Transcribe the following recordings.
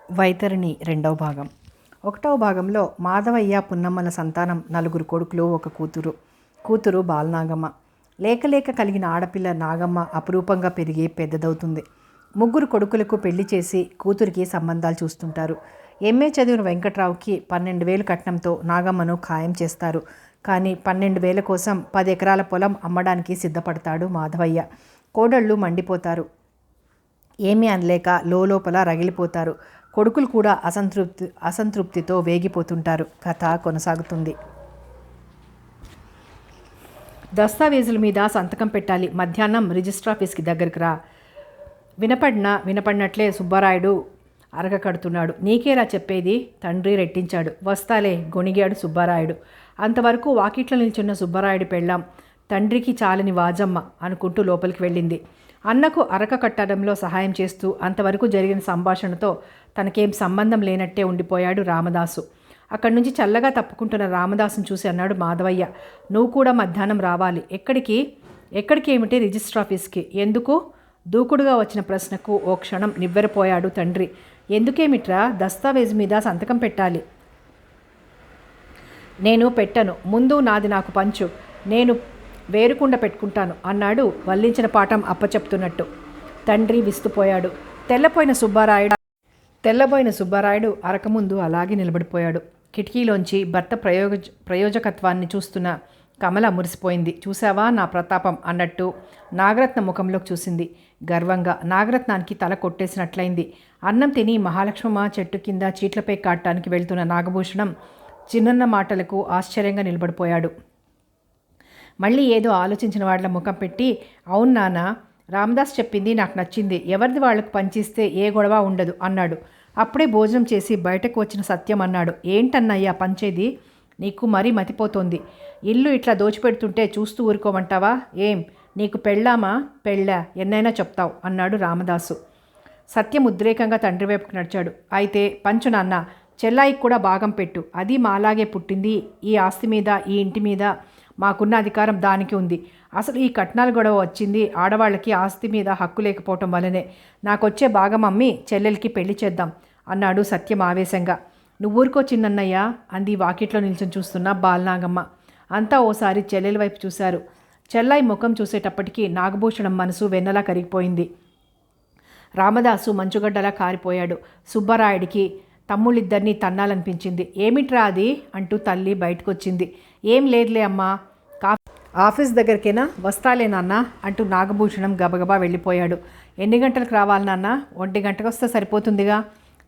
వైతరిణి రెండవ భాగం. ఒకటవ భాగంలో మాధవయ్య పున్నమ్మల సంతానం 4 కొడుకులు, 1 కూతురు. కూతురు బాలనాగమ్మ. లేక కలిగిన ఆడపిల్ల నాగమ్మ అపురూపంగా పెరిగి పెద్దదవుతుంది. 3 కొడుకులకు పెళ్లి చేసి కూతురికి సంబంధాలు చూస్తుంటారు. ఎంఏ చదివిన వెంకట్రావుకి 12,000 కట్నంతో నాగమ్మను ఖాయం చేస్తారు. కానీ 12,000 కోసం 10 ఎకరాల పొలం అమ్మడానికి సిద్ధపడతాడు మాధవయ్య. కోడళ్ళు మండిపోతారు. ఏమీ అనలేక లోపల రగిలిపోతారు. కొడుకులు కూడా అసంతృప్తితో వేగిపోతుంటారు. కథ కొనసాగుతుంది. దస్తావేజుల మీద సంతకం పెట్టాలి. మధ్యాహ్నం రిజిస్టర్ ఆఫీస్కి దగ్గరికి రా. వినపడినట్లే సుబ్బారాయుడు అరగ కడుతున్నాడు. నీకేరా చెప్పేది? తండ్రి రెట్టించాడు. వస్తాలే గొణిగాడు సుబ్బారాయుడు. అంతవరకు వాకిట్లో నిల్చున్న సుబ్బారాయుడు పెళ్ళాం తండ్రికి చాలని వాజమ్మ అనుకుంటూ లోపలికి వెళ్ళింది. అన్నకు అరక కట్టడంలో సహాయం చేస్తూ అంతవరకు జరిగిన సంభాషణతో తనకేం సంబంధం లేనట్టే ఉండిపోయాడు రామదాసు. అక్కడి నుంచి చల్లగా తప్పుకుంటున్న రామదాసును చూసి అన్నాడు మాధవయ్య, నువ్వు కూడా మధ్యాహ్నం రావాలి. ఎక్కడికి ఏమిటి? రిజిస్టర్ ఆఫీస్కి. ఎందుకు? దూకుడుగా వచ్చిన ప్రశ్నకు ఓ క్షణం నివ్వెరపోయాడు తండ్రి. ఎందుకేమిట్రా? దస్తావేజు మీద సంతకం పెట్టాలి. నేను పెట్టను. ముందు నాది నాకు పంచు. నేను వేరుకుండా పెట్టుకుంటాను అన్నాడు వల్లించిన పాఠం అప్పచెప్తున్నట్టు. తండ్రి విస్తుపోయాడు. తెల్లబోయిన సుబ్బారాయుడు అరక ముందు అలాగే నిలబడిపోయాడు. కిటికీలోంచి భర్త ప్రయోజకత్వాన్ని చూస్తున్న కమల మురిసిపోయింది. చూసావా నా ప్రతాపం అన్నట్టు నాగరత్న ముఖంలోకి చూసింది గర్వంగా. నాగరత్నానికి తల కొట్టేసినట్లయింది. అన్నం తిని మహాలక్ష్మమ్మ చెట్టు కింద చీట్లపై కాడటానికి వెళ్తున్న నాగభూషణం చిన్నన్న మాటలకు ఆశ్చర్యంగా నిలబడిపోయాడు. మళ్ళీ ఏదో ఆలోచించిన వాళ్ళ ముఖం పెట్టి, అవును నాన్న, రామదాస్ చెప్పింది నాకు నచ్చింది. ఎవరిది వాళ్లకు పంచిస్తే ఏ గొడవ ఉండదు అన్నాడు. అప్పుడే భోజనం చేసి బయటకు వచ్చిన సత్యం అన్నాడు, ఏంటన్నయ్యా పంచేది? నీకు మరీ మతిపోతోంది. ఇల్లు ఇట్లా దోచిపెడుతుంటే చూస్తూ ఊరుకోమంటావా? ఏం నీకు పెళ్ళామా? పెళ్ళా? ఎన్నైనా చెప్తావు అన్నాడు రామదాసు. సత్యం ఉద్రేకంగా తండ్రి వైపుకు నడిచాడు. అయితే పంచు నాన్న, చెల్లాయికి కూడా భాగం పెట్టు. అది మాలాగే పుట్టింది. ఈ ఆస్తి మీద, ఈ ఇంటి మీద మాకున్న అధికారం దానికి ఉంది. అసలు ఈ కట్నాల గొడవ వచ్చింది ఆడవాళ్ళకి ఆస్తి మీద హక్కు లేకపోవటం వల్లనే. నాకొచ్చే భాగం అమ్మి చెల్లెలకి పెళ్లి చేద్దాం అన్నాడు సత్యం ఆవేశంగా. నువ్వూరుకో చిన్నన్నయ్య అంది వాకిట్లో నిల్చొని చూస్తున్న బాలనాగమ్మ. అంతా ఓసారి చెల్లెల వైపు చూశారు. చెల్లాయి ముఖం చూసేటప్పటికీ నాగభూషణం మనసు వెన్నలా కరిగిపోయింది. రామదాసు మంచుగడ్డలా కారిపోయాడు. సుబ్బరాయుడికి తమ్ముళ్ళిద్దరినీ తన్నాలనిపించింది. ఏమిట్రా అది అంటూ తల్లి బయటకొచ్చింది. ఏం లేదులే అమ్మా, ఆఫీస్ దగ్గరికేనా? వస్తాలే నాన్న అంటూ నాగభూషణం గబగబా వెళ్ళిపోయాడు. ఎన్ని గంటలకు రావాలి నాన్న? 1 గంటకు వస్తే సరిపోతుందిగా.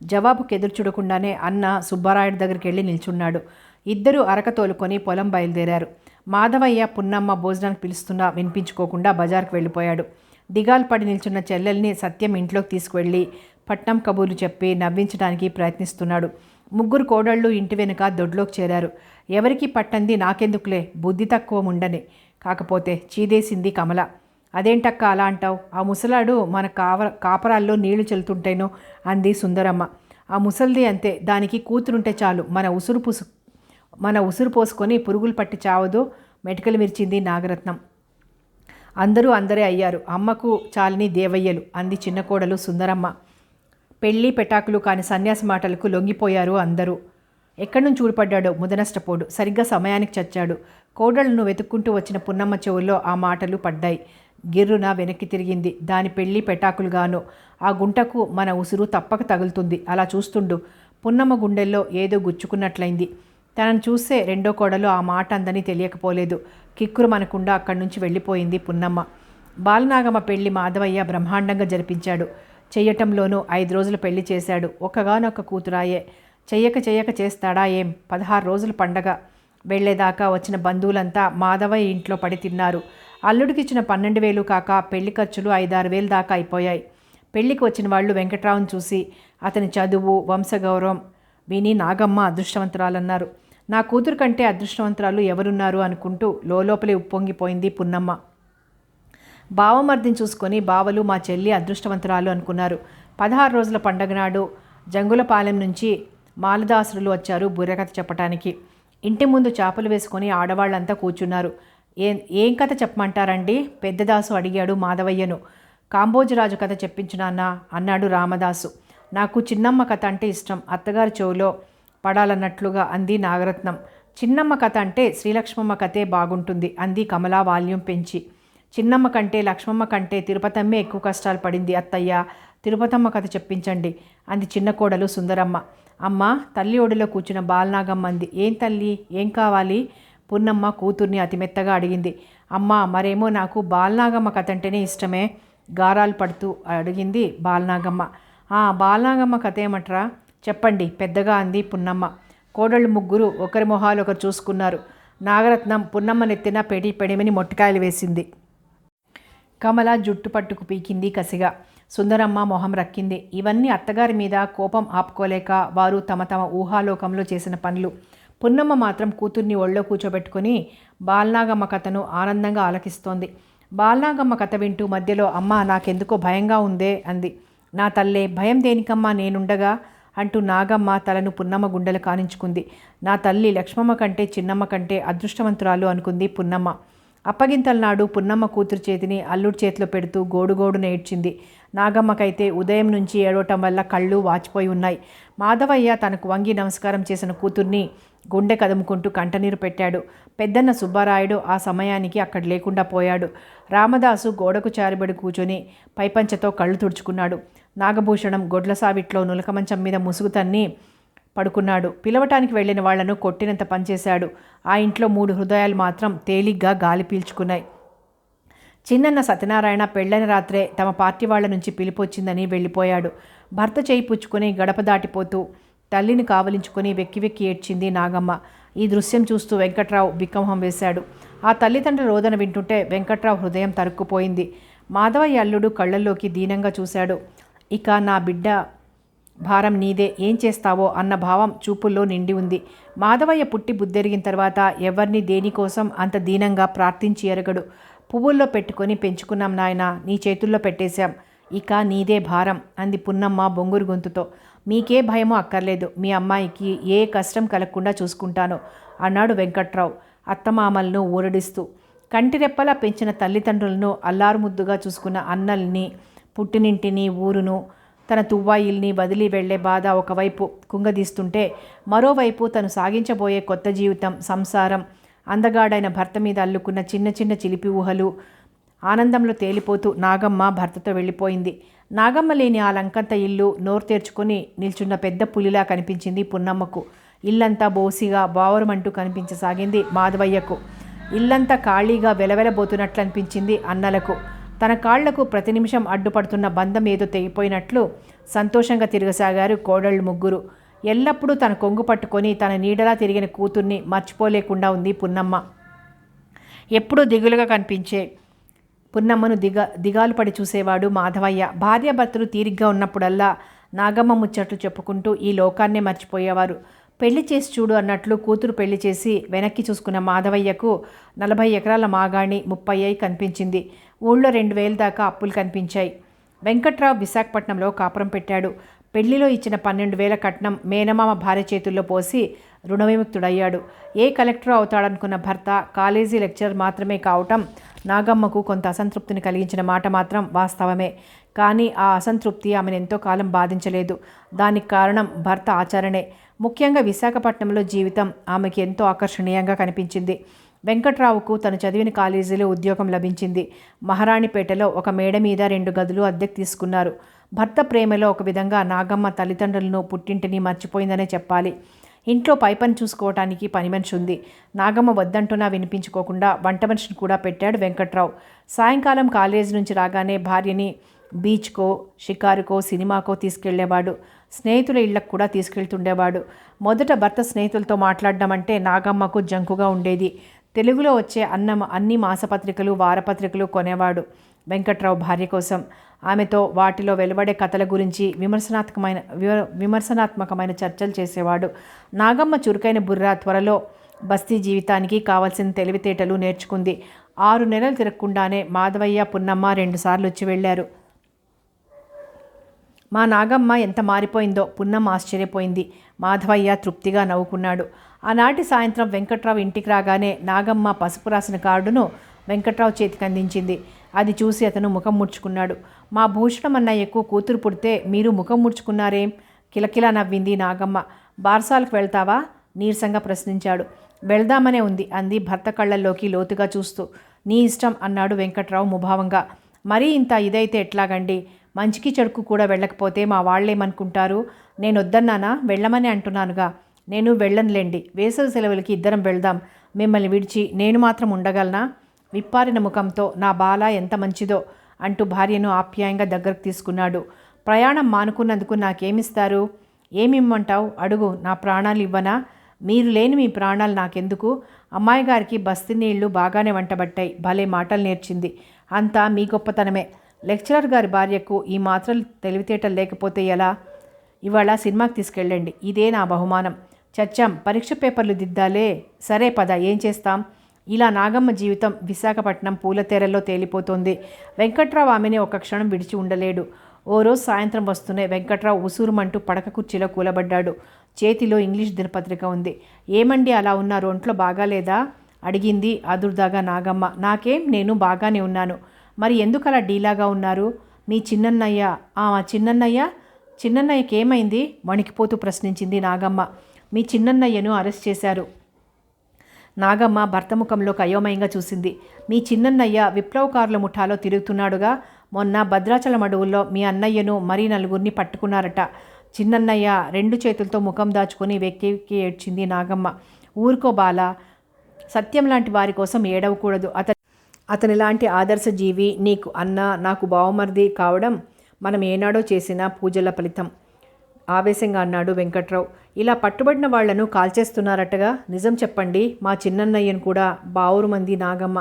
జవాబుకి ఎదురు చూడకుండానే అన్న సుబ్బారాయుడు దగ్గరికి వెళ్ళి నిల్చున్నాడు. ఇద్దరూ అరక తోలుకొని పొలం బయలుదేరారు. మాధవయ్య పున్నమ్మ భోజనానికి పిలుస్తున్నా వినిపించుకోకుండా బజార్కు వెళ్ళిపోయాడు. దిగాలు పడి నిల్చున్న చెల్లెల్ని సత్యం ఇంట్లోకి తీసుకువెళ్ళి పట్నం కబూర్లు చెప్పి నవ్వించడానికి ప్రయత్నిస్తున్నాడు. 3 కోడళ్ళు ఇంటి వెనుక దొడ్లోకి చేరారు. ఎవరికి పట్టంది నాకెందుకులే, బుద్ధి తక్కువ ముండని. కాకపోతే చీదేసింది కమల. అదేంటక్క అలా అంటావు? ఆ ముసలాడు మన కాపరాల్లో నీళ్లు చెల్లుతుంటేనో అంది సుందరమ్మ. ఆ ముసల్ది అంతే, దానికి కూతురుంటే చాలు మన ఉసురు పోసుకొని పురుగులు పట్టి చావదో మెటికలు విరిచింది నాగరత్నం. అందరూ అందరే అయ్యారు. అమ్మకు చాలని దేవయ్యలు అంది చిన్న కోడలు సుందరమ్మ. పెళ్ళి పెటాకులు కాని సన్యాసి మాటలకు లొంగిపోయారు అందరూ. ఎక్కడి నుంచి ఊడిపడ్డాడో ముదనష్టపోడు. సరిగ్గా సమయానికి చచ్చాడు. కోడళ్లను వెతుక్కుంటూ వచ్చిన పున్నమ్మ చెవుల్లో ఆ మాటలు పడ్డాయి. గిర్రున వెనక్కి తిరిగింది. దాని పెళ్ళి పెటాకులుగాను ఆ గుంటకు మన ఉసురు తప్పక తగులుతుంది. అలా చూస్తుండు. పున్నమ్మ గుండెల్లో ఏదో గుచ్చుకున్నట్లయింది. తనను చూస్తే రెండో కోడలు ఆ మాట అందని తెలియకపోలేదు. కిక్కురు మనకుండా అక్కడి నుంచి వెళ్ళిపోయింది పున్నమ్మ. బాలనాగమ్మ పెళ్లి మాధవయ్య బ్రహ్మాండంగా జరిపించాడు. చెయ్యటంలోనూ 5 రోజులు పెళ్లి చేశాడు. ఒక్కగానొక్క కూతురాయే. చెయ్యక చేస్తాడా ఏం? 16 రోజుల పండగ వెళ్లేదాకా వచ్చిన బంధువులంతా మాధవయ్య ఇంట్లో పడి తిన్నారు. అల్లుడికిచ్చిన 12,000 కాక పెళ్లి ఖర్చులు 5-6,000 దాకా అయిపోయాయి. పెళ్లికి వచ్చిన వాళ్ళు వెంకట్రావును చూసి అతని చదువు, వంశగౌరవం విని నాగమ్మ అదృష్టవంతురాలన్నారు. నా కూతురు కంటే అదృష్టవంతురాలు ఎవరున్నారు అనుకుంటూ లోపలే ఉప్పొంగిపోయింది పున్నమ్మ. బావమర్దిని చూసుకొని బావలు మా చెల్లి అదృష్టవంతురాలు అనుకున్నారు. 16 రోజుల పండగ నాడు జంగులపాలెం నుంచి మాలదాసులు వచ్చారు బుర్రకథ చెప్పటానికి. ఇంటి ముందు చేపలు వేసుకొని ఆడవాళ్ళంతా కూర్చున్నారు. ఏం కథ చెప్పమంటారండి? పెద్దదాసు అడిగాడు మాధవయ్యను. కాంబోజరాజు కథ చెప్పించునాన్న అన్నాడు రామదాసు. నాకు చిన్నమ్మ కథ అంటే ఇష్టం, అత్తగారి చెవులో పడాలన్నట్లుగా అంది నాగరత్నం. చిన్నమ్మ కథ అంటే శ్రీలక్ష్మమ్మ కథే బాగుంటుంది అంది కమల వాల్యూమ్ పెంచి. చిన్నమ్మ కంటే లక్ష్మమ్మ కంటే తిరుపతమ్మే ఎక్కువ కష్టాలు పడింది అత్తయ్య, తిరుపతమ్మ కథ చెప్పించండి అంది చిన్న కోడలు సుందరమ్మ. అమ్మ తల్లి ఒడిలో కూర్చున్న బాలనాగమ్మ అంది. ఏం తల్లి, ఏం కావాలి? పున్నమ్మ కూతుర్ని అతి మెత్తగా అడిగింది. అమ్మ మరేమో నాకు బాలనాగమ్మ కథ అంటేనే ఇష్టమే, గారాలు పడుతూ అడిగింది బాలనాగమ్మ. బాలనాగమ్మ కథ ఏమట్రా చెప్పండి పెద్దగా అంది పున్నమ్మ. కోడళ్ళు ముగ్గురు ఒకరి మొహాలు ఒకరు చూసుకున్నారు. నాగరత్నం పున్నమ్మ నెత్తిన పెడిమని మొట్టికాయలు వేసింది. కమల జుట్టు పట్టుకు పీకింది కసిగా. సుందరమ్మ మొహం రక్కింది. ఇవన్నీ అత్తగారి మీద కోపం ఆపుకోలేక వారు తమ తమ ఊహాలోకంలో చేసిన పనులు. పున్నమ్మ మాత్రం కూతుర్ని ఒళ్ళో కూర్చోబెట్టుకుని బాలనాగమ్మ కథను ఆనందంగా ఆలకిస్తోంది. బాలనాగమ్మ కథ వింటూ మధ్యలో అమ్మ నాకెందుకో భయంగా ఉందే అంది. నా తల్లే, భయం దేనికమ్మా నేనుండగా అంటూ నాగమ్మ తలను పున్నమ్మ గుండెలు కానించుకుంది. నా తల్లి లక్ష్మమ్మ కంటే చిన్నమ్మ కంటే అదృష్టవంతురాలు అనుకుంది పున్నమ్మ. అప్పగింతల నాడు పున్నమ్మ కూతురు చేతిని అల్లుడి చేతిలో పెడుతూ గోడుగోడున ఏడ్చింది. నాగమ్మకైతే ఉదయం నుంచి ఏడవటం వల్ల కళ్ళు వాచిపోయి ఉన్నాయి. మాధవయ్య తనకు వంగి నమస్కారం చేసిన కూతుర్ని గుండె కదుముకుంటూ కంటనీరు పెట్టాడు. పెద్దన్న సుబ్బారాయుడు ఆ సమయానికి అక్కడ లేకుండా పోయాడు. రామదాసు గోడకు చారిబడి కూర్చొని పైపంచతో కళ్ళు తుడుచుకున్నాడు. నాగభూషణం గొడ్ల సావిట్లో నులకమంచం మీద ముసుగు తన్ని పడుకున్నాడు. పిలవటానికి వెళ్లిన వాళ్లను కొట్టినంత పనిచేశాడు. ఆ ఇంట్లో 3 హృదయాలు మాత్రం తేలిగ్గా గాలి పీల్చుకున్నాయి. చిన్నన్న సత్యనారాయణ పెళ్లైన రాత్రే తమ పార్టీ వాళ్ల నుంచి పిలిపొచ్చిందని వెళ్ళిపోయాడు. భర్త చేయి పుచ్చుకొని గడప దాటిపోతూ తల్లిని కావలించుకొని వెక్కి వెక్కి ఏడ్చింది నాగమ్మ. ఈ దృశ్యం చూస్తూ వెంకట్రావు బిక్కమొహం వేశాడు. ఆ తల్లిదండ్రుల రోదన వింటుంటే వెంకట్రావు హృదయం తరుక్కుపోయింది. మాధవయ్య అల్లుడు కళ్ళల్లోకి దీనంగా చూశాడు. ఇక నా బిడ్డ భారం నీదే, ఏం చేస్తావో అన్న భావం చూపుల్లో నిండి ఉంది. మాధవయ్య పుట్టి బుద్ధెరిగిన తర్వాత ఎవరిని దేనికోసం అంత దీనంగా ప్రార్థించి ఎరగడు. పువ్వుల్లో పెట్టుకొని పెంచుకున్నాం నాయన, నీ చేతుల్లో పెట్టేశాం, ఇక నీదే భారం అంది పున్నమ్మ బొంగురు గొంతుతో. మీకే భయమో అక్కర్లేదు, మీ అమ్మాయికి ఏ కష్టం కలగకుండా చూసుకుంటాను అన్నాడు వెంకట్రావు అత్తమామలను ఊరడిస్తూ. కంటిరెప్పలా పెంచిన తల్లిదండ్రులను అల్లారుముద్దుగా చూసుకున్న అన్నల్ని, పుట్టినింటిని, ఊరును, తన తువ్వాయిల్ని వదిలి వెళ్లే బాధ ఒకవైపు కుంగదీస్తుంటే, మరోవైపు తను సాగించబోయే కొత్త జీవితం, సంసారం, అందగాడైన భర్త మీద అల్లుకున్న చిన్న చిన్న చిలిపి ఊహలు, ఆనందంలో తేలిపోతూ నాగమ్మ భర్తతో వెళ్ళిపోయింది. నాగమ్మ లేని ఆ లంకంత ఇల్లు నోరు తెరుచుకొని నిల్చున్న పెద్ద పులిలా కనిపించింది పున్నమ్మకు. ఇల్లంతా బోసిగా బావరమంటూ కనిపించసాగింది మాధవయ్యకు. ఇల్లంతా ఖాళీగా వెలవెలబోతున్నట్లు అనిపించింది అన్నలకు. తన కాళ్లకు ప్రతి నిమిషం అడ్డుపడుతున్న బంధం ఏదో తెగిపోయినట్లు సంతోషంగా తిరగసాగారు కోడళ్ళు ముగ్గురు. ఎల్లప్పుడూ తన కొంగు పట్టుకొని తన నీడలా తిరిగిన కూతుర్ని మర్చిపోలేకుండా ఉంది పున్నమ్మ. ఎప్పుడూ దిగులుగా కనిపించే పున్నమ్మను దిగాలు పడి చూసేవాడు మాధవయ్య. భార్యాభర్తలు తీరిగ్గా ఉన్నప్పుడల్లా నాగమ్మ ముచ్చట్లు చెప్పుకుంటూ ఈ లోకాన్నే మర్చిపోయేవారు. పెళ్లి చేసి చూడు అన్నట్లు కూతురు పెళ్లి చేసి వెనక్కి చూసుకున్న మాధవయ్యకు 40 ఎకరాల మాగాణి 30 కనిపించింది. ఊళ్ళో 2000 దాకా అప్పులు కనిపించాయి. వెంకట్రావు విశాఖపట్నంలో కాపురం పెట్టాడు. పెళ్లిలో ఇచ్చిన 12,000 కట్నం మేనమామ భార్య చేతుల్లో పోసి రుణవిముక్తుడయ్యాడు. ఏ కలెక్టర్ అవుతాడనుకున్న భర్త కాలేజీ లెక్చరర్ మాత్రమే కావటం నాగమ్మకు కొంత అసంతృప్తిని కలిగించిన మాట మాత్రం వాస్తవమే. కానీ ఆ అసంతృప్తి ఆమెను ఎంతో కాలం బాధించలేదు. దానికి కారణం భర్త ఆచరణే. ముఖ్యంగా విశాఖపట్నంలో జీవితం ఆమెకి ఎంతో ఆకర్షణీయంగా కనిపించింది. వెంకట్రావుకు తను చదివిన కాలేజీలో ఉద్యోగం లభించింది. మహారాణిపేటలో ఒక మేడ మీద 2 గదులు అద్దెకు తీసుకున్నారు. భర్త ప్రేమలో ఒక విధంగా నాగమ్మ తల్లిదండ్రులను, పుట్టింటిని మర్చిపోయిందనే చెప్పాలి. ఇంట్లో పైపని చూసుకోవటానికి పని మనిషి ఉంది. నాగమ్మ వద్దంటున్నా వినిపించుకోకుండా వంట మనిషిని కూడా పెట్టాడు వెంకట్రావు. సాయంకాలం కాలేజీ నుంచి రాగానే భార్యని బీచ్కో, షికారుకో, సినిమాకో తీసుకెళ్లేవాడు. స్నేహితుల ఇళ్లకు కూడా తీసుకెళ్తుండేవాడు. మొదట భర్త స్నేహితులతో మాట్లాడడం అంటే నాగమ్మకు జంకుగా ఉండేది. తెలుగులో వచ్చే అన్ని మాసపత్రికలు, వారపత్రికలు కొనేవాడు వెంకట్రావు భార్య కోసం. ఆమెతో వాటిలో వెలువడే కథల గురించి విమర్శనాత్మకమైన చర్చలు చేసేవాడు. నాగమ్మ చురుకైన బుర్ర త్వరలో బస్తీ జీవితానికి కావలసిన తెలివితేటలు నేర్చుకుంది. 6 నెలలు తిరగకుండానే మాధవయ్య, పున్నమ్మ 2 సార్లు వచ్చి వెళ్ళారు. మా నాగమ్మ ఎంత మారిపోయిందో పున్నమ్మ ఆశ్చర్యపోయింది. మాధవయ్య తృప్తిగా నవ్వుకున్నాడు. ఆనాటి సాయంత్రం వెంకట్రావు ఇంటికి రాగానే నాగమ్మ పసుపు రాసిన కార్డును వెంకట్రావు చేతికి అందించింది. అది చూసి అతను ముఖం ముడుచుకున్నాడు. మా భూషణం అన్నయ్యకు కూతురు పుడితే మీరు ముఖం ముడుచుకున్నారేం? కిలకిలా నవ్వింది నాగమ్మ. బార్సాలకు వెళ్తావా? నీరసంగా ప్రశ్నించాడు. వెళ్దామనే ఉంది అంది భర్త కళ్ళల్లోకి లోతుగా చూస్తూ. నీ ఇష్టం అన్నాడు వెంకట్రావు ముభావంగా. మరీ ఇంత ఇదైతే ఎట్లాగండి? మంచికి చెడుకు కూడా వెళ్ళకపోతే మా వాళ్ళేమనుకుంటారు? నేను వద్దన్నానా? వెళ్ళమని అంటున్నానుగా. నేను వెళ్ళనులేండి. వేసవి సెలవులకి ఇద్దరం వెళ్దాం. మిమ్మల్ని విడిచి నేను మాత్రం ఉండగలనా? విప్పారిన ముఖంతో నా బాల ఎంత మంచిదో అంటూ భార్యను ఆప్యాయంగా దగ్గరకు తీసుకున్నాడు. ప్రయాణం మానుకున్నందుకు నాకేమిస్తారు? ఏమిమ్మంటావు? అడుగు. నా ప్రాణాలు ఇవ్వనా? మీరు లేని మీ ప్రాణాలు నాకెందుకు? అమ్మాయి గారికి బస్తీ నీళ్లు బాగానే వంటబట్టాయి. భలే మాటలు నేర్చింది. అంతా మీ గొప్పతనమే. లెక్చరర్ గారి భార్యకు ఈ మాత్రం తెలివితేటలు లేకపోతే ఎలా? ఇవాళ సినిమాకి తీసుకెళ్ళండి. ఇదే నా బహుమానం. చచ్చాం. పరీక్ష పేపర్లు దిద్దాలే. సరే పద, ఏం చేస్తాం? ఇలా నాగమ్మ జీవితం విశాఖపట్నం పూలతెరలో తేలిపోతోంది. వెంకట్రావు ఆమెని ఒక క్షణం విడిచి ఉండలేడు. ఓ రోజు సాయంత్రం వస్తూనే వెంకట్రావు ఉసూరుమంటూ పడక కుర్చీలో కూలబడ్డాడు. చేతిలో ఇంగ్లీష్ దినపత్రిక ఉంది. ఏమండి అలా ఉన్నారు? ఒంట్లో బాగాలేదా? అడిగింది ఆదుర్దాగా నాగమ్మ. నాకేం, నేను బాగానే ఉన్నాను. మరి ఎందుకు అలా డీలాగా ఉన్నారు? మీ చిన్నన్నయ్య చిన్నన్నయ్యకి ఏమైంది? వణికిపోతూ ప్రశ్నించింది నాగమ్మ. మీ చిన్నన్నయ్యను అరెస్ట్ చేశారు. నాగమ్మ భర్త ముఖంలోకి అయోమయంగా చూసింది. మీ చిన్నన్నయ్య విప్లవకారుల ముఠాలో తిరుగుతున్నాడుగా. మొన్న భద్రాచలం అడవుల్లో మీ అన్నయ్యను మరీ నలుగురిని పట్టుకున్నారట. చిన్నన్నయ్య రెండు చేతులతో ముఖం దాచుకొని వెక్కి ఏడ్చింది నాగమ్మ. ఊరుకో బాల, సత్యం లాంటి వారి కోసం ఏడవకూడదు. అతని లాంటి ఆదర్శ జీవి నీకు అన్న, నాకు బావమరిది కావడం మనం ఏనాడో చేసిన పూజల ఫలితం ఆవేశంగా అన్నాడు వెంకట్రావు. ఇలా పట్టుబడిన వాళ్లను కాల్చేస్తున్నారటగా. నిజం చెప్పండి. మా చిన్నన్నయ్యను కూడా బావురు మంది నాగమ్మ.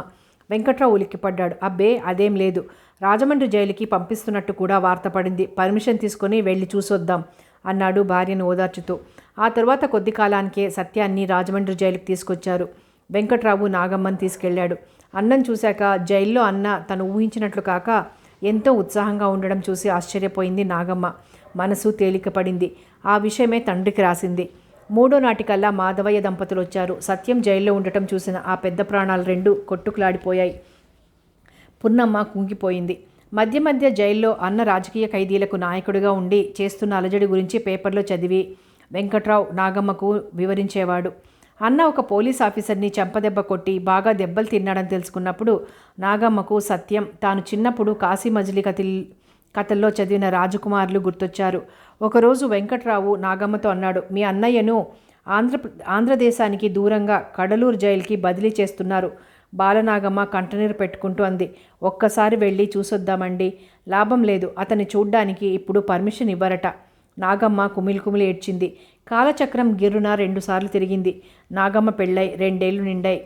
వెంకట్రావు ఉలిక్కిపడ్డాడు. అబ్బే అదేం లేదు. రాజమండ్రి జైలుకి పంపిస్తున్నట్టు కూడా వార్త పడింది. పర్మిషన్ తీసుకొని వెళ్ళి చూసొద్దాం అన్నాడు భార్యను ఓదార్చుతూ. ఆ తరువాత కొద్ది కాలానికే సత్యాన్ని రాజమండ్రి జైలుకి తీసుకొచ్చారు. వెంకట్రావు నాగమ్మని తీసుకెళ్లాడు. అన్నం చూశాక జైల్లో అన్న తను ఊహించినట్లు కాక ఎంతో ఉత్సాహంగా ఉండడం చూసి ఆశ్చర్యపోయింది నాగమ్మ. మనసు తేలికపడింది. ఆ విషయమే తండ్రికి రాసింది. మూడో నాటికల్లా మాధవయ్య దంపతులు వచ్చారు. సత్యం జైల్లో ఉండటం చూసిన ఆ పెద్ద ప్రాణాలు రెండు కొట్టుకులాడిపోయాయి. పున్నమ్మ కుంగిపోయింది. మధ్య మధ్య జైల్లో అన్న రాజకీయ ఖైదీలకు నాయకుడిగా ఉండి చేస్తున్న అలజడి గురించి పేపర్లో చదివి వెంకట్రావు నాగమ్మకు వివరించేవాడు. అన్న ఒక పోలీస్ ఆఫీసర్ని చెంపదెబ్బ కొట్టి బాగా దెబ్బలు తిన్నాడని తెలుసుకున్నప్పుడు నాగమ్మకు సత్యం తాను చిన్నప్పుడు కాశీ మజిలీ కథల్లో చదివిన రాజకుమారులు గుర్తొచ్చారు. ఒకరోజు వెంకట్రావు నాగమ్మతో అన్నాడు, మీ అన్నయ్యను ఆంధ్రదేశానికి దూరంగా కడలూరు జైలుకి బదిలీ చేస్తున్నారు. బాలనాగమ్మ కంటనీరు పెట్టుకుంటూ అంది. ఒక్కసారి వెళ్ళి చూసొద్దామండి. లాభం లేదు. అతన్ని చూడ్డానికి ఇప్పుడు పర్మిషన్ ఇవ్వరట. నాగమ్మ కుమిలి ఏడ్చింది. కాలచక్రం గిర్రున 2 సార్లు తిరిగింది. నాగమ్మ పెళ్ళై 2 ఏళ్లు నిండాయి.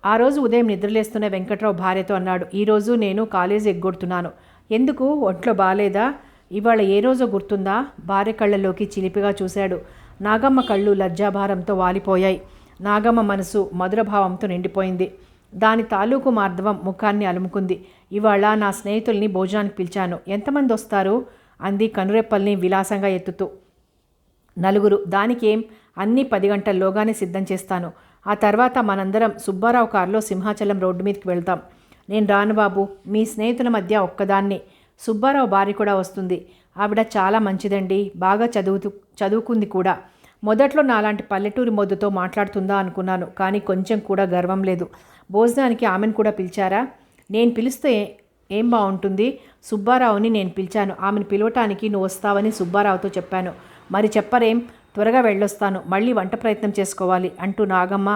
ఆ రోజు ఉదయం నిద్రలేస్తున్న వెంకట్రావు భార్యతో అన్నాడు, ఈరోజు నేను కాలేజీ ఎగ్గొడుతున్నాను. ఎందుకు? ఒంట్లో బాలేదా? ఇవాళ ఏ రోజో గుర్తుందా? భార్య కళ్ళలోకి చిలిపిగా చూశాడు. నాగమ్మ కళ్ళు లజ్జాభారంతో వాలిపోయాయి. నాగమ్మ మనసు మధురభావంతో నిండిపోయింది. దాని తాలూకు మార్ధవం ముఖాన్ని అలుముకుంది. ఇవాళ నా స్నేహితుల్ని భోజనానికి పిలిచాను. ఎంతమంది వస్తారు? అంది కనురెప్పల్ని విలాసంగా ఎత్తుతూ. 4. దానికేం? అన్నీ 10 గంటల్లోగానే సిద్ధం చేస్తాను. ఆ తర్వాత మనందరం సుబ్బారావు కారులో సింహాచలం రోడ్డు మీదకి వెళ్తాం. నేను రాను బాబు. మీ స్నేహితుల మధ్య ఒక్కదాన్ని. సుబ్బారావు భార్య కూడా వస్తుంది. ఆవిడ చాలా మంచిదండి. బాగా చదువుకుంది కూడా. మొదట్లో నాలాంటి పల్లెటూరి మొద్దుతో మాట్లాడుతుందా అనుకున్నాను. కానీ కొంచెం కూడా గర్వం లేదు. భోజనానికి ఆమెను కూడా పిలిచారా? నేను పిలిస్తే ఏం బాగుంటుంది? సుబ్బారావుని నేను పిలిచాను. ఆమెను పిలవటానికి నువ్వు వస్తావని సుబ్బారావుతో చెప్పాను. మరి చెప్పరేం? త్వరగా వెళ్ళొస్తాను. మళ్ళీ వంట ప్రయత్నం చేసుకోవాలి అంటూ నాగమ్మ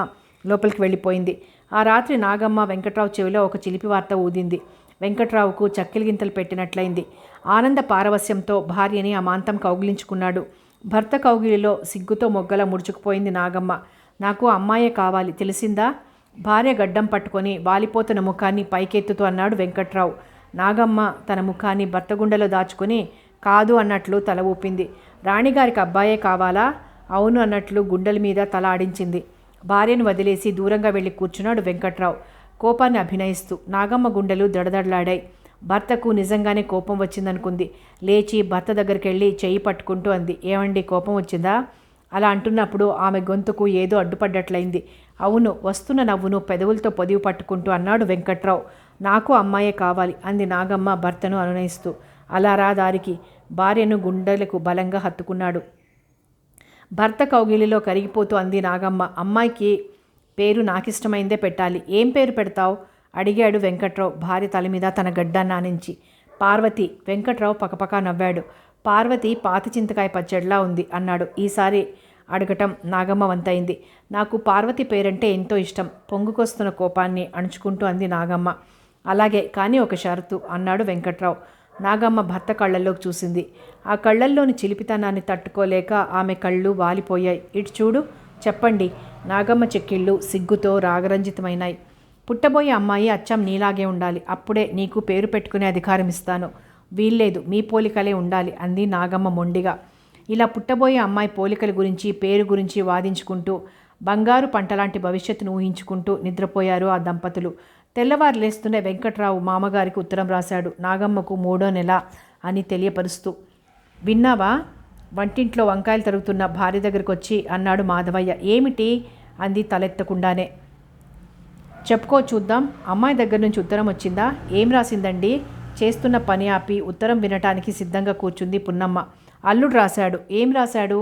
లోపలికి వెళ్ళిపోయింది. ఆ రాత్రి నాగమ్మ వెంకట్రావు చెవిలో ఒక చిలిపి వార్త ఊదింది. వెంకట్రావుకు చక్కిలిగింతలు పెట్టినట్లయింది. ఆనంద పారవస్యంతో భార్యని అమాంతం కౌగిలించుకున్నాడు. భర్త కౌగిలిలో సిగ్గుతో మొగ్గలా ముడుచుకుపోయింది నాగమ్మ. నాకు అమ్మాయే కావాలి, తెలిసిందా? భార్య గడ్డం పట్టుకొని వాలిపోతున్న ముఖాన్ని పైకెత్తుతూ అన్నాడు వెంకట్రావు. నాగమ్మ తన ముఖాన్ని భర్త గుండెలో దాచుకొని కాదు అన్నట్లు తల ఊపింది. రాణిగారికి అబ్బాయే కావాలా? అవును అన్నట్లు గుండెల మీద తల ఆడించింది. భార్యను వదిలేసి దూరంగా వెళ్ళి కూర్చున్నాడు వెంకట్రావు కోపాన్ని అభినయిస్తూ. నాగమ్మ గుండెలు దడదడలాడాయి. భర్తకు నిజంగానే కోపం వచ్చిందనుకుంది. లేచి భర్త దగ్గరికి వెళ్ళి చెయ్యి పట్టుకుంటూ అంది, ఏమండి కోపం వచ్చిందా? అలా అంటున్నప్పుడు ఆమె గొంతుకు ఏదో అడ్డుపడ్డట్లయింది. అవును. వస్తున్న నవ్వును పెదవులతో పొదివి పట్టుకుంటూ అన్నాడు వెంకట్రావు. నాకు అమ్మాయే కావాలి అంది నాగమ్మ భర్తను అనునయిస్తూ. అలా రా దారికి. భార్యను గుండెలకు బలంగా హత్తుకున్నాడు. భర్త కౌగిలిలో కరిగిపోతూ అంది నాగమ్మ. అమ్మాయికి పేరు నాకిష్టమైందే పెట్టాలి. ఏం పేరు పెడతావు అడిగాడు వెంకట్రావు భార్య తల మీద తన గడ్డాన్ని ఆనించి. పార్వతి. వెంకట్రావు పకపకా నవ్వాడు. పార్వతి పాతి చింతకాయ పచ్చడిలా ఉంది అన్నాడు. ఈసారి అడగటం నాగమ్మ వంతైంది. నాకు పార్వతి పేరంటే ఎంతో ఇష్టం. పొంగుకొస్తున్న కోపాన్ని అణుచుకుంటూ అంది నాగమ్మ. అలాగే, కానీ ఒక షరతు అన్నాడు వెంకట్రావు. నాగమ్మ భర్త కళ్ళల్లోకి చూసింది. ఆ కళ్ళల్లోని చిలిపితనాన్ని తట్టుకోలేక ఆమె కళ్ళు వాలిపోయాయి. ఇటు చూడు, చెప్పండి. నాగమ్మ చెక్కిళ్ళు సిగ్గుతో రాగరంజితమైనాయి. పుట్టబోయే అమ్మాయి అచ్చం నీలాగే ఉండాలి. అప్పుడే నీకు పేరు పెట్టుకునే అధికారం ఇస్తాను. వీల్లేదు, మీ పోలికలే ఉండాలి అంది నాగమ్మ మొండిగా. ఇలా పుట్టబోయే అమ్మాయి పోలికల గురించి పేరు గురించి వాదించుకుంటూ బంగారు పంటలాంటి భవిష్యత్తును ఊహించుకుంటూ నిద్రపోయారు ఆ దంపతులు. తెల్లవారు లేస్తూనే వెంకట్రావు మామగారికి ఉత్తరం రాశాడు. నాగమ్మకు 3వ నెల అని తెలియపరుస్తూ. విన్నావా? వంటింట్లో వంకాయలు తరుగుతున్న భార్య దగ్గరికి వచ్చి అన్నాడు మాధవయ్య. ఏమిటి అంది తలెత్తకుండానే. చెప్పుకో చూద్దాం. అమ్మాయి దగ్గర నుంచి ఉత్తరం వచ్చిందా? ఏం రాసిందండి? చేస్తున్న పని ఆపి ఉత్తరం వినటానికి సిద్ధంగా కూర్చుంది పున్నమ్మ. అల్లుడు రాశాడు. ఏం రాశాడు?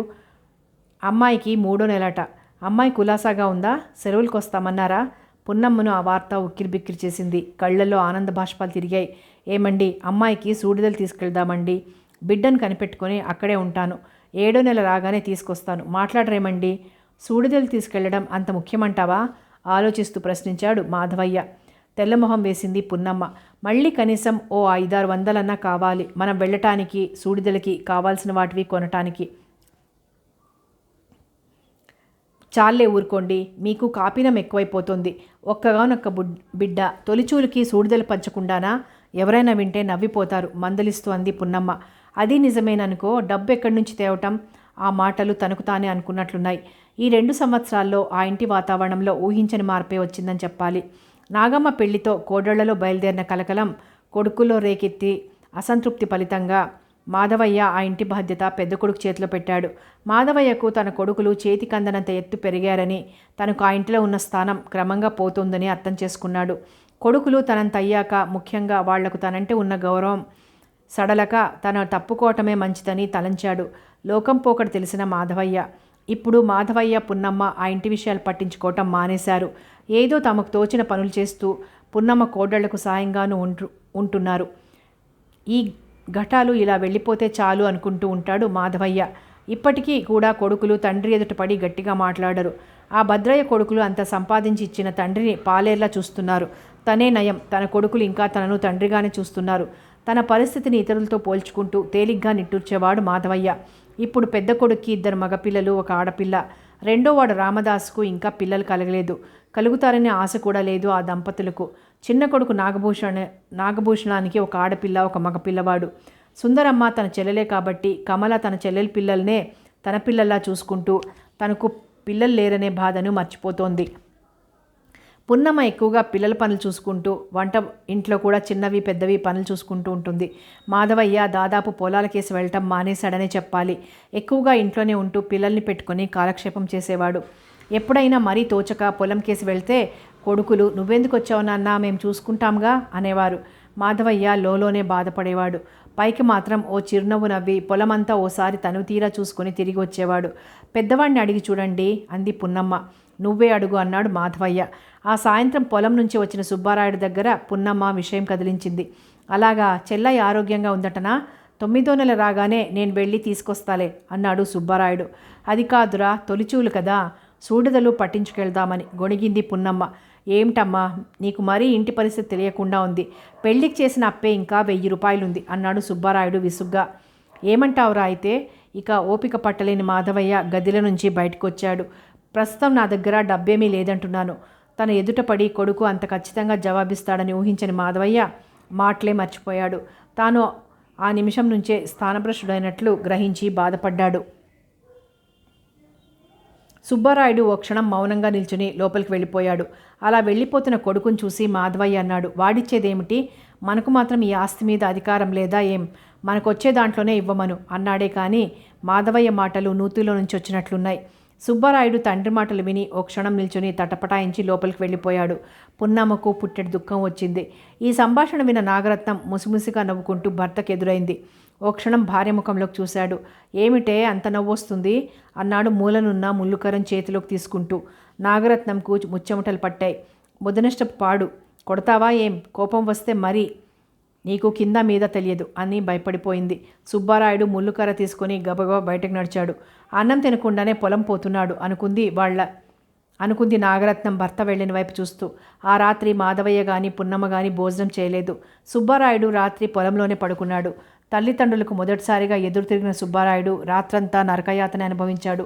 అమ్మాయికి 3వ నెలట. అమ్మాయి కులాసాగా ఉందా? సెలవులకు వస్తామన్నారా? పున్నమ్మను ఆ వార్త ఉక్కిరిబిక్కిరి చేసింది. కళ్ళల్లో ఆనంద బాష్పాలు తిరిగాయి. ఏమండి, అమ్మాయికి సూడిదలు తీసుకెళ్దామండి. బిడ్డను కనిపెట్టుకొని అక్కడే ఉంటాను. 7వ నెల రాగానే తీసుకొస్తాను. మాట్లాడరేమండి? సూడిదలు తీసుకెళ్లడం అంత ముఖ్యమంటావా? ఆలోచిస్తూ ప్రశ్నించాడు మాధవయ్య. తెల్లమొహం వేసింది పున్నమ్మ. మళ్ళీ కనీసం ఓ 5-6 వందలన్నా కావాలి మనం వెళ్ళటానికి, సూడిదలకి కావాల్సిన వాటివి కొనటానికి. చాలే ఊరుకోండి, మీకు కాపినం ఎక్కువైపోతుంది. ఒక్కగానొక్క బిడ్డ, తొలిచూలుకి సూడిదలు పంచకుండానా? ఎవరైనా వింటే నవ్విపోతారు మందలిస్తూ అంది పున్నమ్మ. అది నిజమేననుకో, డబ్బు ఎక్కడి నుంచి తేవటం? ఆ మాటలు తనకు తానే అనుకున్నట్లున్నాయి. ఈ 2 సంవత్సరాల్లో ఆ ఇంటి వాతావరణంలో ఊహించని మార్పే వచ్చిందని చెప్పాలి. నాగమ్మ పెళ్లితో కోడళ్లలో బయలుదేరిన కలకలం కొడుకుల్లో రేకెత్తి అసంతృప్తి ఫలితంగా మాధవయ్య ఆ ఇంటి బాధ్యత పెద్ద కొడుకు చేతిలో పెట్టాడు. మాధవయ్యకు తన కొడుకులు చేతికందనంత ఎత్తు పెరిగారని, తనకు ఆ ఇంటిలో ఉన్న స్థానం క్రమంగా పోతుందని అర్థం చేసుకున్నాడు. కొడుకులు తనంత అయ్యాక ముఖ్యంగా వాళ్లకు తనంటే ఉన్న గౌరవం సడలక తన తప్పుకోవటమే మంచిదని తలంచాడు. లోకం పోకడ తెలిసిన మాధవయ్య. ఇప్పుడు మాధవయ్య, పున్నమ్మ ఆ ఇంటి విషయాలు పట్టించుకోవటం మానేశారు. ఏదో తమకు తోచిన పనులు చేస్తూ పున్నమ్మ కోడళ్లకు సాయంగానూ ఉంటున్నారు. ఈ ఘటాలు ఇలా వెళ్ళిపోతే చాలు అనుకుంటూ ఉంటాడు మాధవయ్య. ఇప్పటికీ కూడా కొడుకులు తండ్రి ఎదుట పడి గట్టిగా మాట్లాడరు. ఆ భద్రయ్య కొడుకులు అంత సంపాదించి ఇచ్చిన తండ్రిని పాలేర్లా చూస్తున్నారు. తనే నయం, తన కొడుకులు ఇంకా తనను తండ్రిగానే చూస్తున్నారు. తన పరిస్థితిని ఇతరులతో పోల్చుకుంటూ తేలిగ్గా నిట్టూర్చేవాడు మాధవయ్య. ఇప్పుడు పెద్ద కొడుక్కి 2 మగపిల్లలు, 1 ఆడపిల్ల. రెండోవాడు రామదాసుకు ఇంకా పిల్లలు కలగలేదు. కలుగుతారనే ఆశ కూడా లేదు ఆ దంపతులకు. చిన్న కొడుకు నాగభూషణానికి 1 ఆడపిల్ల, 1 మగపిల్లవాడు. సుందరమ్మ తన చెల్లెలే కాబట్టి కమల తన చెల్లెలి పిల్లల్నే తన పిల్లల్లా చూసుకుంటూ తనకు పిల్లలు లేరనే బాధను మర్చిపోతోంది. పున్నమ్మ ఎక్కువగా పిల్లల పనులు చూసుకుంటూ వంట ఇంట్లో కూడా చిన్నవి పెద్దవి పనులు చూసుకుంటూ ఉంటుంది. మాధవయ్య దాదాపు పొలాలకేసి వెళ్ళటం మానేశాడనే చెప్పాలి. ఎక్కువగా ఇంట్లోనే ఉంటూ పిల్లల్ని పెట్టుకొని కాలక్షేపం చేసేవాడు. ఎప్పుడైనా మరీ తోచక పొలం కేసి వెళ్తే కొడుకులు నువ్వెందుకు వచ్చావు నాన్న, మేము చూసుకుంటాంగా అనేవారు. మాధవయ్య లోలోనే బాధపడేవాడు. పైకి మాత్రం ఓ చిరునవ్వు నవ్వి పొలమంతా ఓసారి తను తీరా చూసుకొని తిరిగి వచ్చేవాడు. పెద్దవాడిని అడిగి చూడండి అంది పున్నమ్మ. నువ్వే అడుగు అన్నాడు మాధవయ్య. ఆ సాయంత్రం పొలం నుంచి వచ్చిన సుబ్బారాయుడు దగ్గర పున్నమ్మ విషయం కదిలించింది. అలాగా, చెల్లయ్య ఆరోగ్యంగా ఉందటనా? 9వ నెల రాగానే నేను వెళ్ళి తీసుకొస్తాలే అన్నాడు సుబ్బారాయుడు. అది కాదురా, తొలిచూలు కదా, సూడిదలు పట్టించుకెళ్దామని గొణిగింది పున్నమ్మ. ఏమిటమ్మా, నీకు మరీ ఇంటి పరిస్థితి తెలియకుండా ఉంది. పెళ్లికి చేసిన అప్పే ఇంకా 1000 రూపాయలుంది అన్నాడు సుబ్బారాయుడు విసుగ్గా. ఏమంటావురా అయితే? ఇక ఓపిక పట్టలేని మాధవయ్య గదిల నుంచి బయటకొచ్చాడు. ప్రస్తుతం నా దగ్గర డబ్బేమీ లేదంటున్నాను. తన ఎదుటపడి కొడుకు అంత ఖచ్చితంగా జవాబిస్తాడని ఊహించని మాధవయ్య మాటలే మర్చిపోయాడు. తాను ఆ నిమిషం నుంచే స్థానభ్రష్టుడైనట్లు గ్రహించి బాధపడ్డాడు. సుబ్బారాయుడు ఓ క్షణం మౌనంగా నిల్చుని లోపలికి వెళ్ళిపోయాడు. అలా వెళ్ళిపోతున్న కొడుకుని చూసి మాధవయ్య అన్నాడు, వాడిచ్చేదేమిటి? మనకు మాత్రం ఈ ఆస్తి మీద అధికారం లేదా ఏం? మనకొచ్చే దాంట్లోనే ఇవ్వమను అన్నాడే కానీ మాధవయ్య మాటలు నూతిలో నుంచి వచ్చినట్లున్నాయి. సుబ్బారాయుడు తండ్రి మాటలు విని ఓ క్షణం నిల్చుని తటపటాయించి లోపలికి వెళ్ళిపోయాడు. పున్నమ్మకు పుట్టెడు దుఃఖం వచ్చింది. ఈ సంభాషణ విన్న నాగరత్నం ముసిముసిగా నవ్వుకుంటూ భర్తకు ఎదురైంది. ఓ క్షణం భార్య ముఖంలోకి చూశాడు. ఏమిటే అంత నవ్వొస్తుంది అన్నాడు మూలనున్న ముల్లుకరం చేతిలోకి తీసుకుంటూ. నాగరత్నంకు ముచ్చెమటలు పట్టాయి. ముదనష్టపు పాడు కొడతావా ఏం? కోపం వస్తే మరి నీకు కింద మీద తెలియదు అని భయపడిపోయింది. సుబ్బారాయుడు ముల్లుకర్ర తీసుకొని గబగబా బయటకు నడిచాడు. అన్నం తినకుండానే పొలం పోతున్నాడు అనుకుంది నాగరత్నం భర్త వెళ్ళిన వైపు చూస్తూ. ఆ రాత్రి మాధవయ్య గాని పున్నమ్మ గాని భోజనం చేయలేదు. సుబ్బారాయుడు రాత్రి పొలంలోనే పడుకున్నాడు. తల్లిదండ్రులకు మొదటిసారిగా ఎదురు తిరిగిన సుబ్బారాయుడు రాత్రంతా నరకయాతన అనుభవించాడు.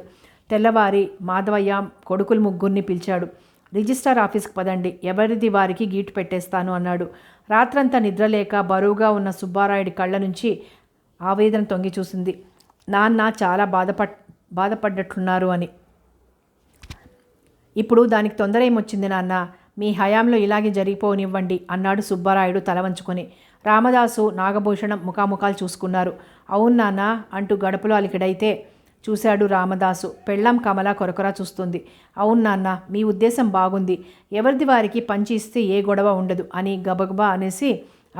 తెల్లవారి మాధవయ్య కొడుకులు ముగ్గురిని పిలిచాడు. రిజిస్ట్రార్ ఆఫీస్కి పదండి, ఎవరిది వారికి గీటు పెట్టేస్తాను అన్నాడు. రాత్రంతా నిద్రలేక బరువుగా ఉన్న సుబ్బారాయుడి కళ్ళ నుంచి ఆవేదన తొంగి చూసింది. నాన్న చాలా బాధపడ్డట్లున్నారు అని. ఇప్పుడు దానికి తొందర ఏమొచ్చింది నాన్న? మీ హయాంలో ఇలాగే జరిగిపోనివ్వండి అన్నాడు సుబ్బారాయుడు తల వంచుకొని. రామదాసు నాగభూషణం ముఖాముఖాలు చూసుకున్నారు. అవును నాన్న అంటూ గడపలో అలికిడైతే చూశాడు రామదాసు. పెళ్ళాం కమల కొరకొరా చూస్తుంది. అవును నాన్న, మీ ఉద్దేశం బాగుంది. ఎవరిది వారికి పంచి ఇస్తే ఏ గొడవ ఉండదు అని గబగబా అనేసి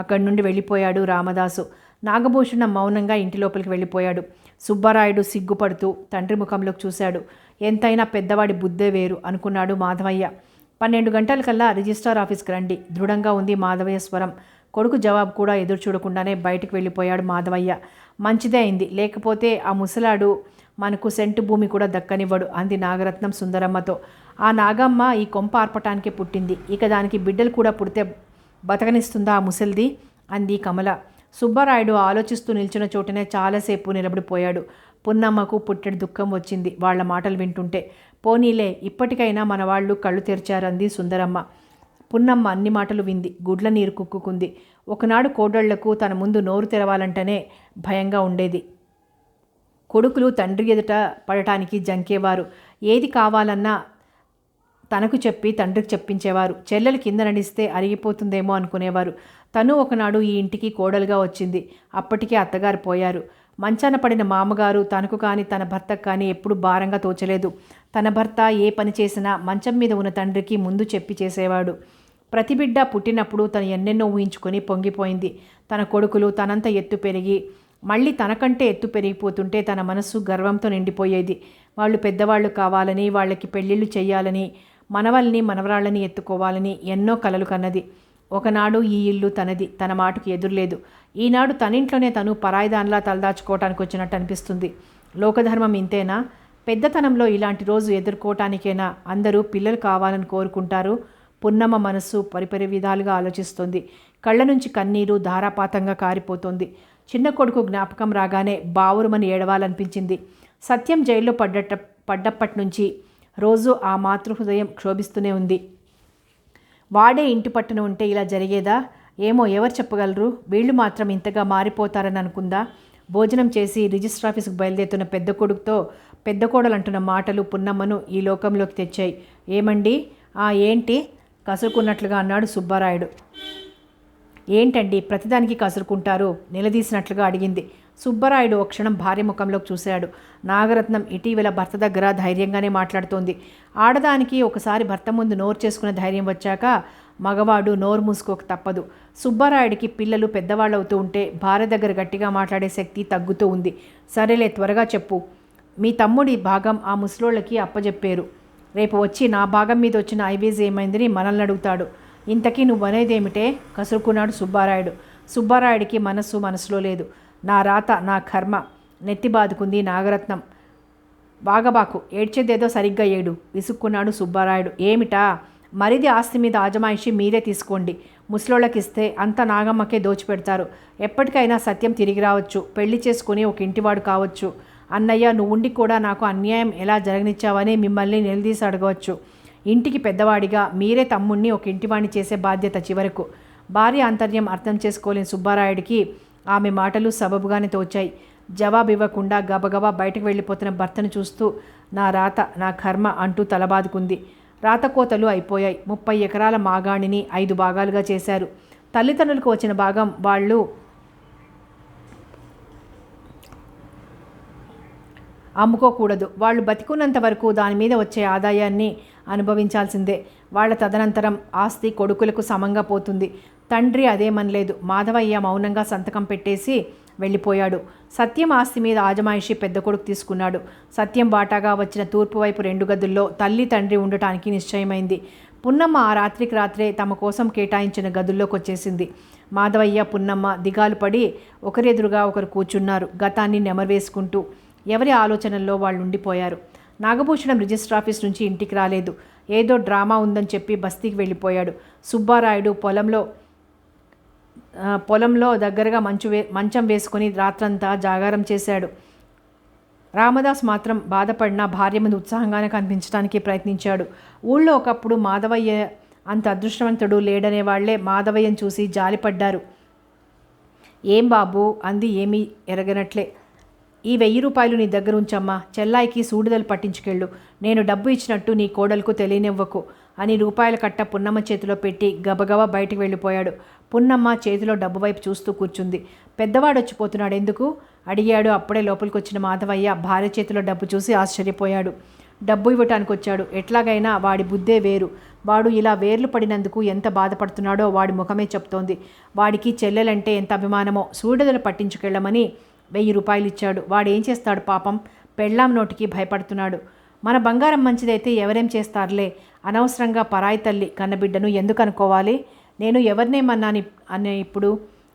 అక్కడి నుండి వెళ్ళిపోయాడు రామదాసు. నాగభూషణం మౌనంగా ఇంటి లోపలికి వెళ్ళిపోయాడు. సుబ్బారాయుడు సిగ్గుపడుతూ తండ్రి ముఖంలోకి చూశాడు. ఎంతైనా పెద్దవాడి బుద్ధే వేరు అనుకున్నాడు మాధవయ్య. 12 గంటలకల్లా రిజిస్ట్రార్ ఆఫీస్కి రండి, దృఢంగా ఉంది మాధవయ్య స్వరం. కొడుకు జవాబు కూడా ఎదురు చూడకుండానే బయటకు వెళ్ళిపోయాడు మాధవయ్య. మంచిదే అయింది, లేకపోతే ఆ ముసలాడు మనకు సెంటు భూమి కూడా దక్కనివ్వడు అంది నాగరత్నం సుందరమ్మతో. ఆ నాగమ్మ ఈ కొంప ఆర్పటానికే పుట్టింది, ఇక దానికి బిడ్డలు కూడా పుడితే బతకనిస్తుందా ఆ ముసలిది అంది కమల. సుబ్బారాయుడు ఆలోచిస్తూ నిల్చున్న చోటనే చాలాసేపు నిలబడిపోయాడు. పున్నమ్మకు పుట్టెడు దుఃఖం వచ్చింది వాళ్ళ మాటలు వింటుంటే. పోనీలే, ఇప్పటికైనా మన వాళ్ళు కళ్ళు తెరిచారంది సుందరమ్మ. పున్నమ్మ అన్ని మాటలు వింది, గుడ్ల నీరు కుక్కుకుంది. ఒకనాడు కోడళ్లకు తన ముందు నోరు తెరవాలంటేనే భయంగా ఉండేది. కొడుకులు తండ్రి ఎదుట పడటానికి జంకేవారు. ఏది కావాలన్నా తనకు చెప్పి తండ్రికి చెప్పించేవారు. చెల్లెలు కింద నడిస్తే అరిగిపోతుందేమో అనుకునేవారు. తను ఒకనాడు ఈ ఇంటికి కోడలుగా వచ్చింది. అప్పటికే అత్తగారు పోయారు. మంచాన పడిన మామగారు తనకు కానీ తన భర్తకు కానీ ఎప్పుడు భారంగా తోచలేదు. తన భర్త ఏ పని చేసినా మంచం మీద ఉన్న తండ్రికి ముందు చెప్పి చేసేవాడు. ప్రతి బిడ్డ పుట్టినప్పుడు తను ఎన్నెన్నో ఊహించుకొని పొంగిపోయింది. తన కొడుకులు తనంత ఎత్తు పెరిగి మళ్ళీ తనకంటే ఎత్తు పెరిగిపోతుంటే తన మనస్సు గర్వంతో నిండిపోయేది. వాళ్ళు పెద్దవాళ్ళు కావాలని, వాళ్ళకి పెళ్ళిళ్ళు చేయాలని, మనవల్ని మనవరాళ్ళని ఎత్తుకోవాలని ఎన్నో కలలు కన్నది. ఒకనాడు ఈ ఇల్లు తనది, తన మాటకు ఎదురులేదు. ఈనాడు తనింట్లోనే తను పరాయిదాన్లా తలదాచుకోవటానికి వచ్చినట్టు అనిపిస్తుంది. లోకధర్మం ఇంతేనా? పెద్దతనంలో ఇలాంటి రోజు ఎదుర్కోవటానికేనా అందరూ పిల్లలు కావాలని కోరుకుంటారు? పున్నమ్మ మనస్సు పరిపరి విధాలుగా ఆలోచిస్తుంది. కళ్ళ నుంచి కన్నీరు ధారాపాతంగా కారిపోతుంది. చిన్న కొడుకు జ్ఞాపకం రాగానే బావురుమని ఏడవాలనిపించింది. సత్యం జైల్లో పడ్డప్పటి నుంచి రోజు ఆ మాతృహృదయం క్షోభిస్తూనే ఉంది. వాడే ఇంటి పట్టున ఉంటే ఇలా జరిగేదా? ఏమో, ఎవరు చెప్పగలరు? వీళ్ళు మాత్రం ఇంతగా మారిపోతారని అనుకుందా? భోజనం చేసి రిజిస్టర్ ఆఫీస్కి బయలుదేరుతున్న పెద్ద కొడుకుతో పెద్ద కోడలు అంటున్న మాటలు పున్నమ్మను ఈ లోకంలోకి తెచ్చాయి. ఏమండి? ఏంటి? కసురుకున్నట్లుగా అన్నాడు సుబ్బారాయుడు. ఏంటండి ప్రతిదానికి కసురుకుంటారు? నిలదీసినట్లుగా అడిగింది. సుబ్బరాయుడు ఒక క్షణం భార్య ముఖంలోకి చూశాడు. నాగరత్నం ఇటీవల భర్త దగ్గర ధైర్యంగానే మాట్లాడుతోంది. ఆడదానికి ఒకసారి భర్త ముందు నోరు చేసుకునే ధైర్యం వచ్చాక మగవాడు నోరు మూసుకోక తప్పదు. సుబ్బరాయుడికి పిల్లలు పెద్దవాళ్ళు అవుతూ ఉంటే భార్య దగ్గర గట్టిగా మాట్లాడే శక్తి తగ్గుతూ ఉంది. సరేలే, త్వరగా చెప్పు. మీ తమ్ముడి భాగం ఆ ముసలోళ్ళకి అప్పజెప్పారు. రేపు వచ్చి నా భాగం మీద వచ్చిన ఐవేజ్ ఏమైందని మనల్ని అడుగుతాడు. ఇంతకీ నువ్వనేదేమిటే? కసురుకున్నాడు సుబ్బారాయుడు. సుబ్బారాయుడికి మనసులో లేదు. నా రాత, నా కర్మ నెత్తి బాదుకుంది నాగరత్నం. బాగబాకు, ఏడ్చేదేదో సరిగ్గా ఏడు విసుక్కున్నాడు సుబ్బారాయుడు. ఏమిటా? మరిది ఆస్తి మీద ఆజమాయిషి మీరే తీసుకోండి. ముసలోళ్ళకిస్తే అంత నాగమ్మకే దోచిపెడతారు. ఎప్పటికైనా సత్యం తిరిగి రావచ్చు, పెళ్లి చేసుకుని ఒక ఇంటివాడు కావచ్చు. అన్నయ్య, నువ్వుండి కూడా నాకు అన్యాయం ఎలా జరగనిచ్చావని మిమ్మల్ని నిలదీసి అడగవచ్చు. ఇంటికి పెద్దవాడిగా మీరే తమ్ముణ్ణి ఒక ఇంటివాణ్ణి చేసే బాధ్యత చివరకు. భార్య ఆంతర్యం అర్థం చేసుకోలేని సుబ్బారాయుడికి ఆమె మాటలు సబబుగానే తోచాయి. జవాబు ఇవ్వకుండా గబగబా బయటకు వెళ్ళిపోతున్న భర్తను చూస్తూ నా రాత, నా కర్మ అంటూ తలబాదుకుంది. రాతకోతలు అయిపోయాయి. 30 ఎకరాల మాగాణిని 5 భాగాలుగా చేశారు. తల్లిదండ్రులకు వచ్చిన భాగం వాళ్ళు అమ్ముకోకూడదు. వాళ్ళు బతికున్నంత వరకు దాని మీద వచ్చే ఆదాయాన్ని అనుభవించాల్సిందే. వాళ్ళ తదనంతరం ఆస్తి కొడుకులకు సమంగా పోతుంది. తండ్రి అదేమనలేదు. మాధవయ్య మౌనంగా సంతకం పెట్టేసి వెళ్ళిపోయాడు. సత్యం ఆస్తి మీద ఆజమాయిషి పెద్ద కొడుకు తీసుకున్నాడు. సత్యం బాటాగా వచ్చిన తూర్పు వైపు 2 గదుల్లో తల్లి తండ్రి ఉండటానికి నిశ్చయమైంది. పున్నమ్మ ఆ రాత్రికి రాత్రే తమ కోసం కేటాయించిన గదుల్లోకి వచ్చేసింది. మాధవయ్య పున్నమ్మ దిగాలు పడి ఒకరెదురుగా ఒకరు కూర్చున్నారు. గతాన్ని నెమరువేసుకుంటూ. ఎవరి ఆలోచనల్లో వాళ్ళు ఉండిపోయారు. నాగభూషణం రిజిస్టర్ ఆఫీస్ నుంచి ఇంటికి రాలేదు. ఏదో డ్రామా ఉందని చెప్పి బస్తీకి వెళ్ళిపోయాడు. సుబ్బారాయుడు పొలంలో దగ్గరగా మంచం వేసుకొని రాత్రంతా జాగారం చేశాడు. రామదాస్ మాత్రం బాధపడినా భార్య ముందు ఉత్సాహంగానే కనిపించడానికి ప్రయత్నించాడు. ఊళ్ళో ఒకప్పుడు మాధవయ్య అంత అదృష్టవంతుడు లేడనే వాళ్లే మాధవయ్యను చూసి జాలిపడ్డారు. ఏం బాబు అంది ఏమీ ఎరగనట్లే. ఈ 1000 రూపాయలు నీ దగ్గర ఉంచమ్మా. చెల్లాయికి సూడిదలు పట్టించుకెళ్ళు. నేను డబ్బు ఇచ్చినట్టు నీ కోడలకు తెలియనివ్వకు అని రూపాయల కట్ట పున్నమ్మ చేతిలో పెట్టి గబగబా బయటికి వెళ్ళిపోయాడు. పున్నమ్మ చేతిలో డబ్బు వైపు చూస్తూ కూర్చుంది. పెద్దవాడు వచ్చిపోతున్నాడు ఎందుకు అడిగాడు. అప్పుడే లోపలికి వచ్చిన మాధవయ్య భార్య చేతిలో డబ్బు చూసి ఆశ్చర్యపోయాడు. డబ్బు ఇవ్వటానికి వచ్చాడు. ఎట్లాగైనా వాడి బుద్ధే వేరు. వాడు ఇలా వేర్లు పడినందుకు ఎంత బాధపడుతున్నాడో వాడి ముఖమే చెప్తోంది. వాడికి చెల్లెలంటే ఎంత అభిమానమో. సూడిదలు పట్టించుకెళ్ళమని 1000 రూపాయలు ఇచ్చాడు. వాడేం చేస్తాడు పాపం. పెళ్ళాం నోటికి భయపడుతున్నాడు. మన బంగారం మంచిదైతే ఎవరేం చేస్తారులే. అనవసరంగా పరాయి తల్లి కన్నబిడ్డను ఎందుకు అనుకోవాలి. నేను ఎవరినేమన్నాను అనే ఇప్పుడు.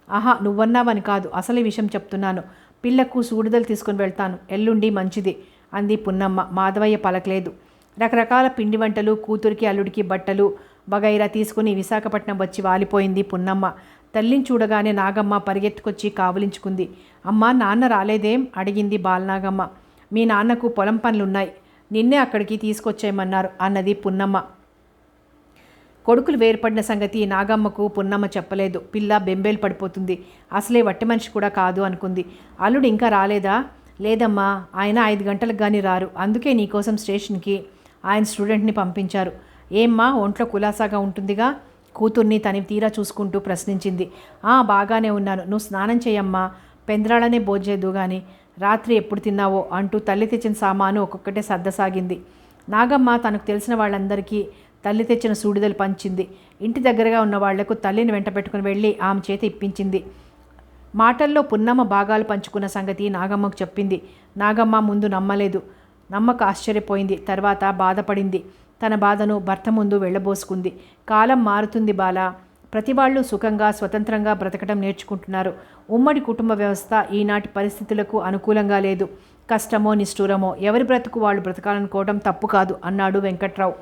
ఆహా నువ్వన్నావని కాదు, అసలు ఈ విషయం చెప్తున్నాను. పిల్లకు సూడిదలు తీసుకుని వెళ్తాను. ఎల్లుండి మంచిది అంది పున్నమ్మ. మాధవయ్య పలకలేదు. రకరకాల పిండి వంటలు, కూతురికి అల్లుడికి బట్టలు వగైరా తీసుకుని విశాఖపట్నం వచ్చి వాలిపోయింది పున్నమ్మ. తల్లిని చూడగానే నాగమ్మ పరిగెత్తుకొచ్చి కావలించుకుంది. అమ్మా నాన్న రాలేదేం అడిగింది బాలనాగమ్మ. మీ నాన్నకు పొలం పనులున్నాయి, నిన్నే అక్కడికి తీసుకొచ్చేయమన్నారు అన్నది పున్నమ్మ. కొడుకులు వేరుపడిన సంగతి నాగమ్మకు పున్నమ్మ చెప్పలేదు. పిల్ల బెంబేలు పడిపోతుంది. అసలే వట్టి మనిషి కూడా కాదు అనుకుంది. అల్లుడు ఇంకా రాలేదా? లేదమ్మా, ఆయన 5 గంటలకు కానీ రారు. అందుకే నీకోసం స్టేషన్కి ఆయన స్టూడెంట్ని పంపించారు. ఏమ్మా ఒంట్లో కులాసాగా ఉంటుందిగా? కూతుర్ని తనివి తీరా చూసుకుంటూ ప్రశ్నించింది. బాగానే ఉన్నాను. నువ్వు స్నానం చేయమ్మా, పెందరాళ్ళనే భోజేదు గాని. రాత్రి ఎప్పుడు తిన్నావో అంటూ తల్లి తెచ్చిన సామాను ఒక్కొక్కటే సర్దసాగింది. నాగమ్మ తనకు తెలిసిన వాళ్ళందరికీ తల్లి తెచ్చిన సూడిదలు పంచింది. ఇంటి దగ్గరగా ఉన్న వాళ్లకు తల్లిని వెంట పెట్టుకుని వెళ్ళి ఆమె చేత ఇప్పించింది. మాటల్లో పున్నమ్మ భాగాలు పంచుకున్న సంగతి నాగమ్మకు చెప్పింది. నాగమ్మ ముందు నమ్మలేదు. నమ్మక ఆశ్చర్యపోయింది. తర్వాత బాధపడింది. తన బాధను భర్త ముందు వెళ్ళబోసుకుంది. కాలం మారుతుంది బాల. ప్రతి వాళ్ళు సుఖంగా స్వతంత్రంగా బ్రతకడం నేర్చుకుంటున్నారు. ఉమ్మడి కుటుంబ వ్యవస్థ ఈనాటి పరిస్థితులకు అనుకూలంగా లేదు. కష్టమో నిష్ఠూరమో ఎవరి బ్రతుకు వాళ్ళు బ్రతకాలనుకోవడం తప్పు కాదు అన్నాడు వెంకట్రావు.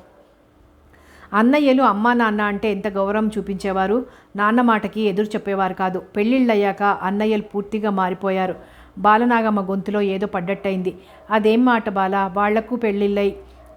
అన్నయ్యలు అమ్మా నాన్న అంటే ఎంత గౌరవం చూపించేవారు. నాన్న మాటకి ఎదురు చెప్పేవారు కాదు. పెళ్ళిళ్ళయ్యాక అన్నయ్యలు పూర్తిగా మారిపోయారు. బాలనాగమ్మ గొంతులో ఏదో పడ్డట్టయింది. అదేం మాట బాల, వాళ్లకు పెళ్ళిళ్ళై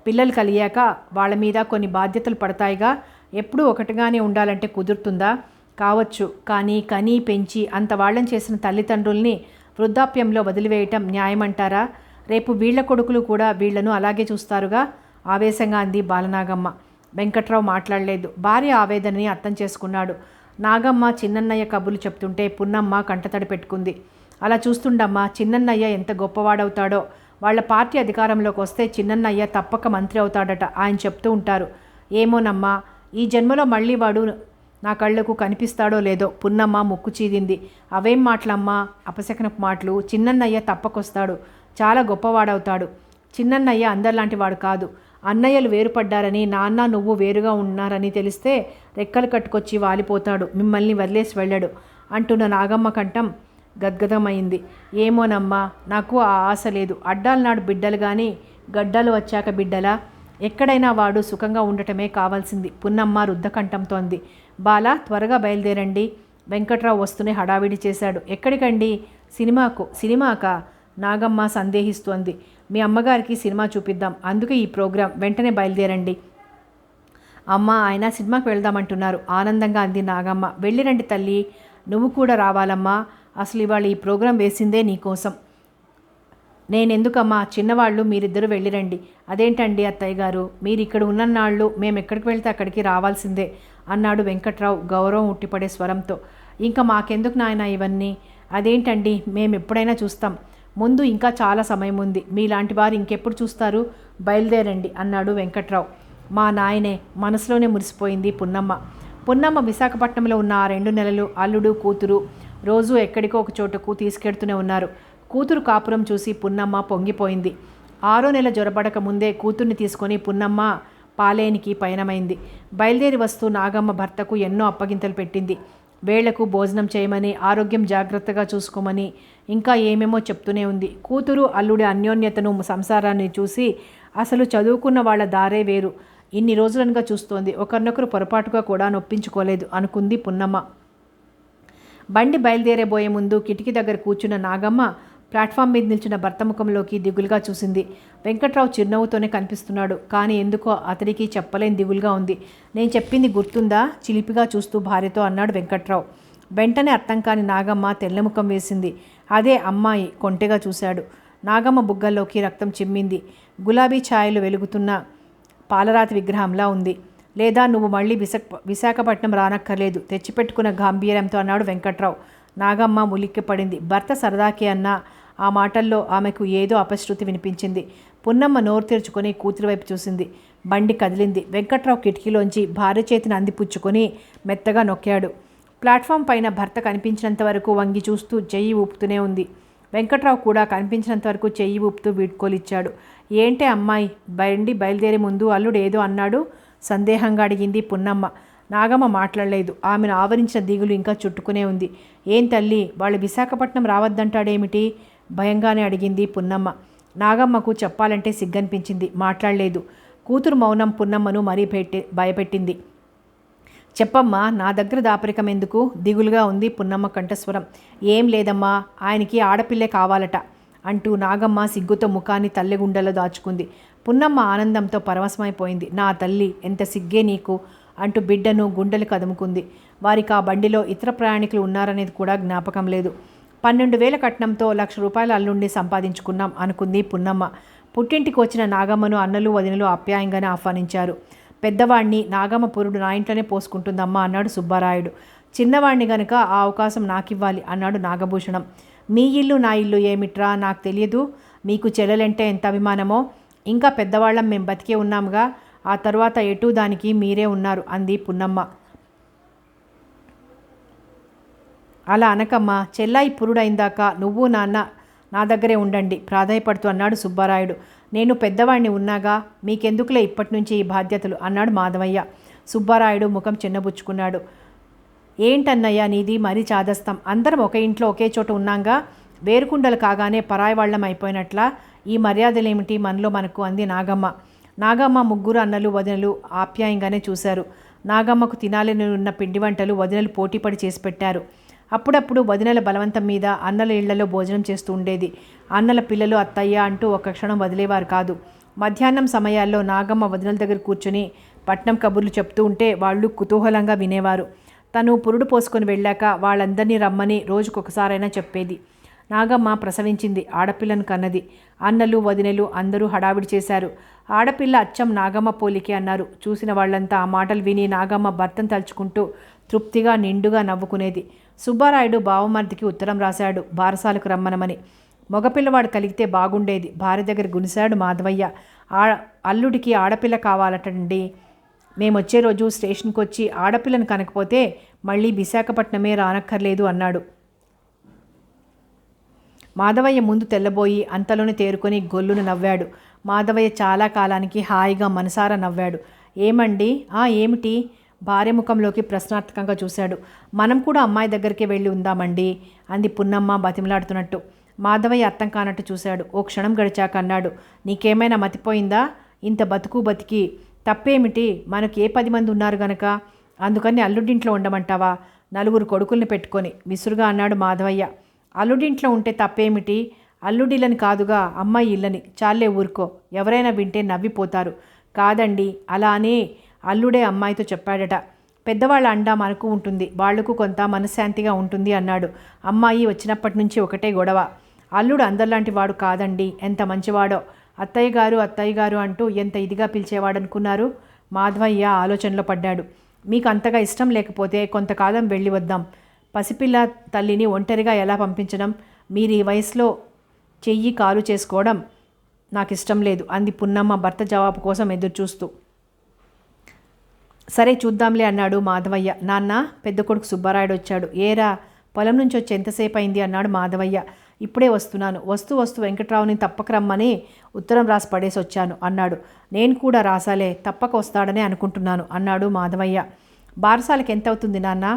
పిల్లలు కలిగాక వాళ్ళ మీద కొన్ని బాధ్యతలు పడతాయిగా. ఎప్పుడూ ఒకటిగానే ఉండాలంటే కుదురుతుందా? కావచ్చు, కానీ కనీ పెంచి అంత వాళ్ళని చేసిన తల్లిదండ్రుల్ని వృద్ధాప్యంలో వదిలివేయటం న్యాయమంటారా? రేపు వీళ్ల కొడుకులు కూడా వీళ్లను అలాగే చూస్తారుగా ఆవేశంగా అంది బాలనాగమ్మ. వెంకట్రావు మాట్లాడలేదు. భార్య ఆవేదనని అర్థం చేసుకున్నాడు. నాగమ్మ చిన్నన్నయ్య కబుర్లు చెప్తుంటే పున్నమ్మ కంటతడి పెట్టుకుంది. అలా చూస్తుండమ్మా చిన్నన్నయ్య ఎంత గొప్పవాడవుతాడో. వాళ్ళ పార్టీ అధికారంలోకి వస్తే చిన్నన్నయ్య తప్పక మంత్రి అవుతాడట ఆయన చెప్తూ ఉంటారు. ఏమోనమ్మా, ఈ జన్మలో మళ్ళీ వాడు నా కళ్ళకు కనిపిస్తాడో లేదో. పున్నమ్మ ముక్కు చీదింది. అవేం మాటలమ్మా, అపశకనపు మాటలు. చిన్నన్నయ్య తప్పకొస్తాడు, చాలా గొప్పవాడవుతాడు. చిన్నన్నయ్య అందరిలాంటి వాడు కాదు. అన్నయ్యలు వేరుపడ్డారని, నాన్న నువ్వు వేరుగా ఉన్నారని తెలిస్తే రెక్కలు కట్టుకొచ్చి వాలిపోతాడు, మిమ్మల్ని వదిలేసి వెళ్ళాడు అంటున్న నాగమ్మ కంఠం గద్గదమైంది. ఏమోనమ్మా, నాకు ఆ ఆశ లేదు. అడ్డాల నాడు బిడ్డలు కానీ గడ్డలు వచ్చాక బిడ్డలా? ఎక్కడైనా వాడు సుఖంగా ఉండటమే కావాల్సింది పున్నమ్మ రుద్ధకంఠంతో అంది. బాలా త్వరగా బయలుదేరండి. వెంకట్రావు వస్తూనే హడావిడి చేశాడు. ఎక్కడికండి? సినిమాకు. సినిమాకా? నాగమ్మ సందేహిస్తోంది. మీ అమ్మగారికి సినిమా చూపిద్దాం, అందుకే ఈ ప్రోగ్రాం. వెంటనే బయలుదేరండి. అమ్మ ఆయన సినిమాకి వెళ్దామంటున్నారు ఆనందంగా అంది నాగమ్మ. వెళ్ళిరండి తల్లి, నువ్వు కూడా రావాలమ్మా. అసలు ఇవాళ ఈ ప్రోగ్రాం వేసిందే నీకోసం. నేనెందుకమ్మా, చిన్నవాళ్ళు మీరిద్దరూ వెళ్ళిరండి. అదేంటండి అత్తయ్య గారు, మీరు ఇక్కడ ఉన్ననాళ్ళు మేము ఎక్కడికి వెళ్తే అక్కడికి రావాల్సిందే అన్నాడు వెంకట్రావు గౌరవం ఉట్టిపడే స్వరంతో. ఇంకా మాకెందుకు నాయన ఇవన్నీ? అదేంటండి, మేము ఎప్పుడైనా చూస్తాం. ముందు ఇంకా చాలా సమయం ఉంది. మీలాంటి వారు ఇంకెప్పుడు చూస్తారు? బయలుదేరండి అన్నాడు వెంకట్రావు. మా నాయనే మనసులోనే మురిసిపోయింది పున్నమ్మ. పున్నమ్మ విశాఖపట్నంలో ఉన్న ఆ 2 నెలలు అల్లుడు కూతురు రోజు ఎక్కడికో ఒక చోటకు తీసుకెడుతూనే ఉన్నారు. కూతురు కాపురం చూసి పున్నమ్మ పొంగిపోయింది. 6వ నెల జొరబడక ముందే కూతుర్ని తీసుకొని పున్నమ్మ పాలేనికి పయనమైంది. బయలుదేరి వస్తూ నాగమ్మ భర్తకు ఎన్నో అప్పగింతలు పెట్టింది. వేళకు భోజనం చేయమని, ఆరోగ్యం జాగ్రత్తగా చూసుకోమని, ఇంకా ఏమేమో చెప్తూనే ఉంది. కూతురు అల్లుడి అన్యోన్యతను, సంసారాన్ని చూసి అసలు చదువుకున్న వాళ్ళ దారే వేరు. ఇన్ని రోజులనుగా చూస్తోంది. ఒకరినొకరు పొరపాటుగా కూడా నొప్పించుకోలేదు అనుకుంది పున్నమ్మ. బండి బయలుదేరబోయే ముందు కిటికీ దగ్గర కూర్చున్న నాగమ్మ ప్లాట్ఫామ్ మీద నిల్చిన భర్త ముఖంలోకి దిగులుగా చూసింది. వెంకట్రావు చిరునవ్వుతోనే కనిపిస్తున్నాడు. కానీ ఎందుకో అతడికి చెప్పలేని దిగులుగా ఉంది. నేను చెప్పింది గుర్తుందా? చిలిపిగా చూస్తూ భార్యతో అన్నాడు వెంకట్రావు. వెంటనే అర్థం కాని నాగమ్మ తెల్లముఖం వేసింది. అదే అమ్మాయి కొంటెగా చూశాడు. నాగమ్మ బుగ్గల్లోకి రక్తం చిమ్మింది. గులాబీ ఛాయలు వెలుగుతున్న పాలరాతి విగ్రహంలా ఉంది. లేదా నువ్వు మళ్ళీ విశాఖపట్నం రానక్కర్లేదు తెచ్చిపెట్టుకున్న గాంభీర్యంతో అన్నాడు వెంకట్రావు. నాగమ్మ ఉలిక్కిపడింది. భర్త సరదాకి అన్న ఆ మాటల్లో ఆమెకు ఏదో అపశృతి వినిపించింది. పున్నమ్మ నోరు తెరుచుకొని కూతురు వైపు చూసింది. బండి కదిలింది. వెంకట్రావు కిటికీలోంచి భార్య చేతిని అందిపుచ్చుకొని మెత్తగా నొక్కాడు. ప్లాట్ఫామ్ పైన భర్త కనిపించినంత వరకు వంగి చూస్తూ చెయ్యి ఊపుతూనే ఉంది. వెంకట్రావు కూడా కనిపించినంత వరకు చెయ్యి ఊపుతూ వీడ్కోలిచ్చాడు. ఏంటే అమ్మాయి, బండి బయలుదేరే ముందు అల్లుడు ఏదో అన్నాడు సందేహంగా అడిగింది పున్నమ్మ. నాగమ్మ మాట్లాడలేదు. ఆమెను ఆవరించిన దిగులు ఇంకా చుట్టుకునే ఉంది. ఏం తల్లి, వాళ్ళు విశాఖపట్నం రావద్దంటాడేమిటి? భయంగానే అడిగింది పున్నమ్మ. నాగమ్మకు చెప్పాలంటే సిగ్గనిపించింది. మాట్లాడలేదు. కూతురు మౌనం పున్నమ్మను మరీ భయపెట్టింది. చెప్పమ్మా, నా దగ్గర దాపరికం ఎందుకు? దిగులుగా ఉంది పున్నమ్మ కంఠస్వరం. ఏం లేదమ్మా, ఆయనకి ఆడపిల్లే కావాలట అంటూ నాగమ్మ సిగ్గుతో ముఖాన్ని తల్లిగుండలో దాచుకుంది. పున్నమ్మ ఆనందంతో పరవశమైపోయింది. నా తల్లి, ఎంత సిగ్గే నీకు అంటూ బిడ్డను గుండెలు కదుముకుంది. వారికి ఆ బండిలో ఇతర ప్రయాణికులు ఉన్నారనేది కూడా జ్ఞాపకం లేదు. 12,000 కట్నంతో ₹1,00,000 అల్లుండి సంపాదించుకున్నాం అనుకుంది పున్నమ్మ. పుట్టింటికి వచ్చిన నాగమ్మను అన్నలు వదినలు ఆప్యాయంగానే ఆహ్వానించారు. పెద్దవాణ్ణి నాగమ్మ పురుడు నా ఇంట్లోనే పోసుకుంటుందమ్మా అన్నాడు సుబ్బారాయుడు. చిన్నవాణ్ణి గనుక ఆ అవకాశం నాకివ్వాలి అన్నాడు నాగభూషణం. మీ ఇల్లు నా ఇల్లు ఏమిట్రా, నాకు తెలియదు. మీకు చెల్లెలంటే ఎంత అభిమానమో. ఇంకా పెద్దవాళ్ళం మేం బతికే ఉన్నాముగా. ఆ తరువాత ఎటు దానికి మీరే ఉన్నారు అంది పున్నమ్మ. అలా అనకమ్మా, చెల్లాయి పురుడైందాక నువ్వు నాన్న నా దగ్గరే ఉండండి ప్రాధాయపడుతూ అన్నాడు సుబ్బారాయుడు. నేను పెద్దవాడిని ఉన్నాగా, మీకెందుకులే ఇప్పటి నుంచి ఈ బాధ్యతలు అన్నాడు మాధవయ్య. సుబ్బారాయుడు ముఖం చిన్నబుచ్చుకున్నాడు. ఏంటన్నయ్య నీది మరీ చాదస్తం. అందరం ఒక ఇంట్లో ఒకే చోట ఉన్నాంగా, వేరుకుండలు కాగానే పరాయి వాళ్ళం అయిపోయినట్లా ఈ మర్యాదలేమిటి మనలో మనకు అంది నాగమ్మ. నాగమ్మ ముగ్గురు అన్నలు వదినలు ఆప్యాయంగానే చూశారు. నాగమ్మకు తినాలని ఉన్న పిండి వంటలు వదినలు పోటీపడి చేసి పెట్టారు. అప్పుడప్పుడు వదినల బలవంతం మీద అన్నల ఇళ్లలో భోజనం చేస్తూ ఉండేది. అన్నల పిల్లలు అత్తయ్య అంటూ ఒక్క క్షణం వదిలేవారు కాదు. మధ్యాహ్నం సమయాల్లో నాగమ్మ వదినల దగ్గర కూర్చొని పట్నం కబుర్లు చెప్తూ ఉంటే వాళ్ళు కుతూహలంగా వినేవారు. తను పురుడు పోసుకొని వెళ్ళాక వాళ్ళందరినీ రమ్మని రోజుకొకసారైనా చెప్పేది. నాగమ్మ ప్రసవించింది, ఆడపిల్లను కన్నది. అన్నలు వదినలు అందరూ హడావిడి చేశారు. ఆడపిల్ల అచ్చం నాగమ్మ పోలికే అన్నారు. చూసిన వాళ్ళంతా ఆ మాటలు విని నాగమ్మ భర్తను తలుచుకుంటూ తృప్తిగా నిండుగా నవ్వుకునేది. సుబ్బారాయుడు బావమర్దికి ఉత్తరం రాశాడు బారసాలకు రమ్మనమని. మగపిల్లవాడు కలిగితే బాగుండేది. భార్య దగ్గర గునిశాడు మాధవయ్య. అల్లుడికి ఆడపిల్ల కావాలటండి. మేమొచ్చే రోజు స్టేషన్కి వచ్చి ఆడపిల్లను కనకపోతే మళ్ళీ విశాఖపట్నమే రానక్కర్లేదు అన్నాడు. మాధవయ్య ముందు తెల్లబోయి అంతలోనే తేరుకొని గొల్లును నవ్వాడు. మాధవయ్య చాలా కాలానికి హాయిగా మనసారా నవ్వాడు. ఏమండి? ఏమిటి? భార్య ముఖంలోకి ప్రశ్నార్థకంగా చూశాడు. మనం కూడా అమ్మాయి దగ్గరికి వెళ్ళి ఉందామండి అంది పున్నమ్మ బతిమలాడుతున్నట్టు. మాధవయ్య అర్థం కానట్టు చూశాడు. ఓ క్షణం గడిచాక అన్నాడు, నీకేమైనా మతిపోయిందా? ఇంత బతికి తప్పేమిటి? మనకు ఏ 10 మంది ఉన్నారు గనక అందుకని అల్లుడింట్లో ఉండమంటావా? 4 కొడుకుల్ని పెట్టుకొని విసురుగా అన్నాడు మాధవయ్య. అల్లుడింట్లో ఉంటే తప్పేమిటి? అల్లుడిల్లని కాదుగా, అమ్మాయి ఇల్లని. చాలే ఊరుకో, ఎవరైనా వింటే నవ్విపోతారు. కాదండి, అలా అని అల్లుడే అమ్మాయితో చెప్పాడట. పెద్దవాళ్ళ అండా మనకు ఉంటుంది, వాళ్లకు కొంత మనశ్శాంతిగా ఉంటుంది అన్నాడు. అమ్మాయి వచ్చినప్పటి నుంచి ఒకటే గొడవ. అల్లుడు అందరిలాంటి వాడు కాదండి, ఎంత మంచివాడో. అత్తయ్య గారు అంటూ ఎంత ఇదిగా పిలిచేవాడనుకున్నారు? మాధవయ్య ఆలోచనలో పడ్డాడు. మీకు అంతగా ఇష్టం లేకపోతే కొంతకాలం వెళ్ళి వద్దాం. పసిపిల్ల తల్లిని ఒంటరిగా ఎలా పంపించడం? మీరు ఈ వయసులో చెయ్యి కాలు చేసుకోవడం నాకు ఇష్టం లేదు అంది పున్నమ్మ భర్త జవాబు కోసం ఎదురు చూస్తూ. సరే చూద్దాంలే అన్నాడు మాధవయ్య. నాన్న, పెద్ద కొడుకు సుబ్బారాయుడు వచ్చాడు. ఏరా, పొలం నుంచి వచ్చి ఎంతసేపు అయింది అన్నాడు మాధవయ్య. ఇప్పుడే వస్తున్నాను. వస్తూ వస్తూ వెంకట్రావుని తప్పక రమ్మని ఉత్తరం రాసి పడేసి వచ్చాను అన్నాడు. నేను కూడా రాసాలే, తప్పక వస్తాడనే అనుకుంటున్నాను అన్నాడు మాధవయ్య. బారసాలకి ఎంత అవుతుంది నాన్న?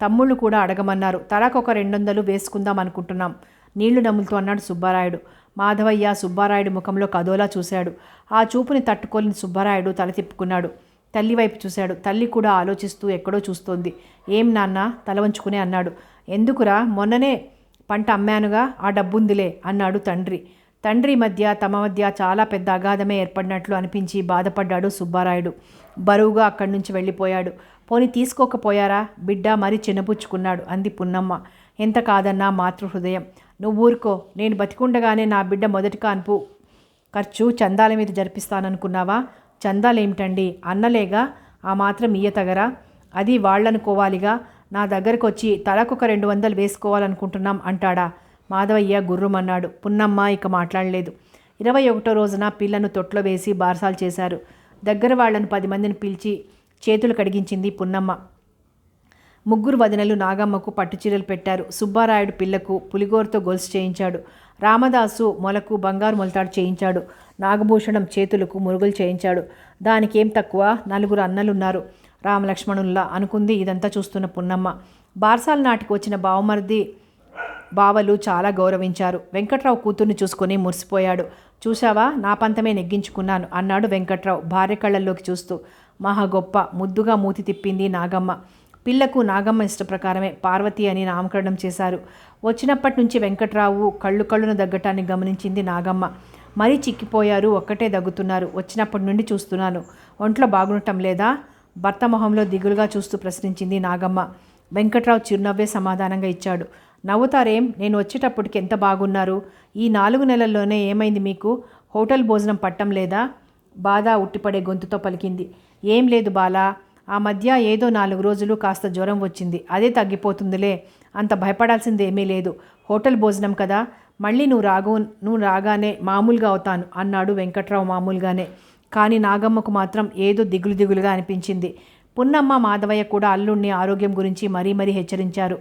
తమ్ముళ్ళు కూడా అడగమన్నారు. తలాకొక 200 వేసుకుందాం అనుకుంటున్నాం నీళ్లు నములుతూ అన్నాడు సుబ్బారాయుడు. మాధవయ్య సుబ్బారాయుడు ముఖంలో కదోలా చూశాడు. ఆ చూపుని తట్టుకోలేని సుబ్బారాయుడు తల తిప్పుకున్నాడు. తల్లి వైపు చూశాడు. తల్లి కూడా ఆలోచిస్తూ ఎక్కడో చూస్తోంది. ఏం నాన్న, తల వంచుకునే అన్నాడు. ఎందుకురా, మొన్ననే పంట అమ్మానుగా, ఆ డబ్బుందిలే అన్నాడు తండ్రి. తండ్రి మధ్య తమ మధ్య చాలా పెద్ద అగాధమే ఏర్పడినట్లు అనిపించి బాధపడ్డాడు సుబ్బారాయుడు. బరువుగా అక్కడి నుంచి వెళ్ళిపోయాడు. పోని తీసుకోకపోయారా బిడ్డ, మరీ చిన్నపుచ్చుకున్నాడు అంది పున్నమ్మ. ఎంత కాదన్నా మాతృహృదయం. నువ్వు ఊరుకో, నేను బతికుండగానే నా బిడ్డ మొదటి కాన్పు ఖర్చు చందాల మీద జరిపిస్తాననుకున్నావా? చందాలేమిటండి, అన్నలేగా, ఆ మాత్రం ఇయ్యతగరా? అది వాళ్ళనుకోవాలిగా. నా దగ్గరకు వచ్చి తలకొక 200 వేసుకోవాలనుకుంటున్నాం అంటాడా? మాధవయ్య గుర్రుమన్నాడు. పున్నమ్మ ఇక మాట్లాడలేదు. 21వ రోజున పిల్లను తొట్లో వేసి బారసాలు చేశారు. దగ్గర వాళ్లను 10 మందిని పిలిచి చేతులు కడిగించింది పున్నమ్మ. 3 వదినలు నాగమ్మకు పట్టుచీరలు పెట్టారు. సుబ్బారాయుడు పిల్లకు పులిగోరతో గొలుసు చేయించాడు. రామదాసు మొలకు బంగారు మొలతాడు చేయించాడు. నాగభూషణం చేతులకు మురుగులు చేయించాడు. దానికేం తక్కువ, 4 అన్నలున్నారు రామలక్ష్మణుల్లా అనుకుంది ఇదంతా చూస్తున్న పున్నమ్మ. బారసాల నాటికి వచ్చిన బావమరిది బావలు చాలా గౌరవించారు. వెంకట్రావు కూతుర్ని చూసుకొని మురిసిపోయాడు. చూశావా, నా పంతమే నెగ్గించుకున్నాను అన్నాడు వెంకట్రావు భార్య కళ్ళల్లోకి చూస్తూ. మహా గొప్ప, ముద్దుగా మూతి తిప్పింది నాగమ్మ. పిల్లకు నాగమ్మ ఇష్టప్రకారమే పార్వతి అని నామకరణం చేశారు. వచ్చినప్పటి నుంచి వెంకట్రావు కళ్ళున దగ్గటాన్ని గమనించింది నాగమ్మ. మరీ చిక్కిపోయారు, ఒక్కటే దగ్గుతున్నారు. వచ్చినప్పటి నుండి చూస్తున్నాను. ఒంట్లో బాగుండటం లేదా? భర్త మొహంలో దిగులుగా చూస్తూ ప్రశ్నించింది నాగమ్మ. వెంకట్రావు చిరునవ్వే సమాధానంగా ఇచ్చాడు. నవ్వుతారేం, నేను వచ్చేటప్పటికి ఎంత బాగున్నారు. ఈ 4 నెలల్లోనే ఏమైంది మీకు? హోటల్ భోజనం పట్టం లేదా? బాధ ఉట్టిపడే గొంతుతో పలికింది. ఏం లేదు బాలా, ఆ మధ్య ఏదో 4 రోజులు కాస్త జ్వరం వచ్చింది. అదే తగ్గిపోతుందిలే, అంత భయపడాల్సింది ఏమీ లేదు. హోటల్ భోజనం కదా, మళ్ళీ నువ్వు రాగానే మామూలుగా అవుతాను అన్నాడు వెంకట్రావు మామూలుగానే. కానీ నాగమ్మకు మాత్రం ఏదో దిగులుగా అనిపించింది. పున్నమ్మ మాధవయ్య కూడా అల్లుణ్ణి ఆరోగ్యం గురించి మరీ హెచ్చరించారు.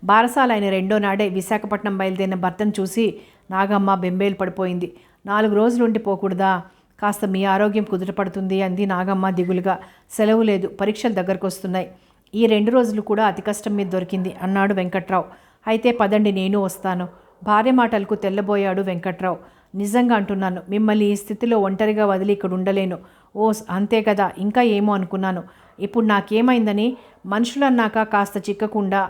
బారసాలైన 2వ నాడే విశాఖపట్నం బయలుదేరిన భర్తను చూసి నాగమ్మ బెంబేలు పడిపోయింది. 4 రోజులు ఉండి పోకూడదా? కాస్త మీ ఆరోగ్యం కుదుటపడుతుంది అంది నాగమ్మ దిగులుగా. సెలవు లేదు, పరీక్షలు దగ్గరకు వస్తున్నాయి. ఈ 2 రోజులు కూడా అతి కష్టం మీద దొరికింది అన్నాడు వెంకట్రావు. అయితే పదండి, నేను వస్తాను. భార్య మాటలకు తెల్లబోయాడు వెంకట్రావు. నిజంగా అంటున్నాను, మిమ్మల్ని ఈ స్థితిలో ఒంటరిగా వదిలి ఇక్కడ ఉండలేను. ఓస్, అంతే కదా, ఇంకా ఏమో అనుకున్నాను. ఇప్పుడు నాకేమైందని? మనుషులన్నాక కాస్త చిక్కకుండా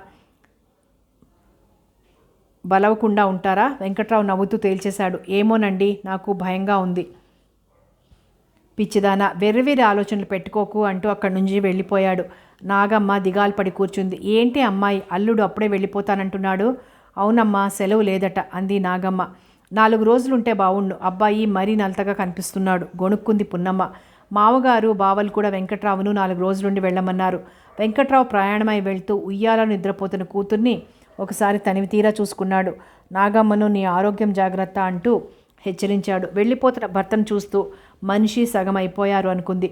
బలవకుండా ఉంటారా? వెంకట్రావు నవ్వుతూ తేల్చేశాడు. ఏమోనండి, నాకు భయంగా ఉంది. పిచ్చిదానా, వెర్రివేరే ఆలోచనలు పెట్టుకోకు అంటూ అక్కడి నుంచి వెళ్ళిపోయాడు. నాగమ్మ దిగాలు పడి కూర్చుంది. ఏంటి అమ్మాయి, అల్లుడు అప్పుడే వెళ్ళిపోతానంటున్నాడు? అవునమ్మా, సెలవు లేదట అంది నాగమ్మ. 4 రోజులుంటే బావుండు, అబ్బాయి మరీ నలతగా కనిపిస్తున్నాడు గొణుక్కుంది పున్నమ్మ. మామగారు బావలు కూడా వెంకట్రావును 4 రోజులుండి వెళ్ళమన్నారు. వెంకట్రావు ప్రయాణమై వెళ్తూ ఉయ్యాలలో నిద్రపోతున్న కూతుర్ని ఒకసారి తనివి తీరా చూసుకున్నాడు. నాగమ్మను నీ ఆరోగ్యం జాగ్రత్త అంటూ హెచ్చరించాడు. వెళ్ళిపోతున్న భర్తను చూస్తూ మనిషి సగం అయిపోయారు అనుకుంది.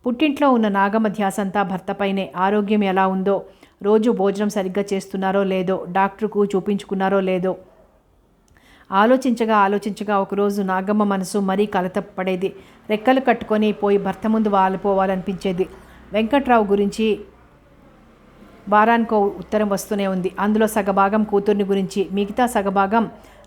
పుట్టింట్లో ఉన్న నాగమ్మ ధ్యాసంతా భర్తపైనే. ఆరోగ్యం ఎలా ఉందో, రోజు భోజనం సరిగ్గా చేస్తున్నారో లేదో, డాక్టర్కు చూపించుకున్నారో లేదో ఆలోచించగా ఒకరోజు నాగమ్మ మనసు మరీ కలతపడేది. రెక్కలు కట్టుకొని పోయి భర్త ముందు వాలిపోవాలనిపించేది. వెంకట్రావు గురించి వారానికో ఉత్తరం వస్తూనే ఉంది. అందులో సగభాగం కూతుర్ని గురించి, మిగతా సగభాగం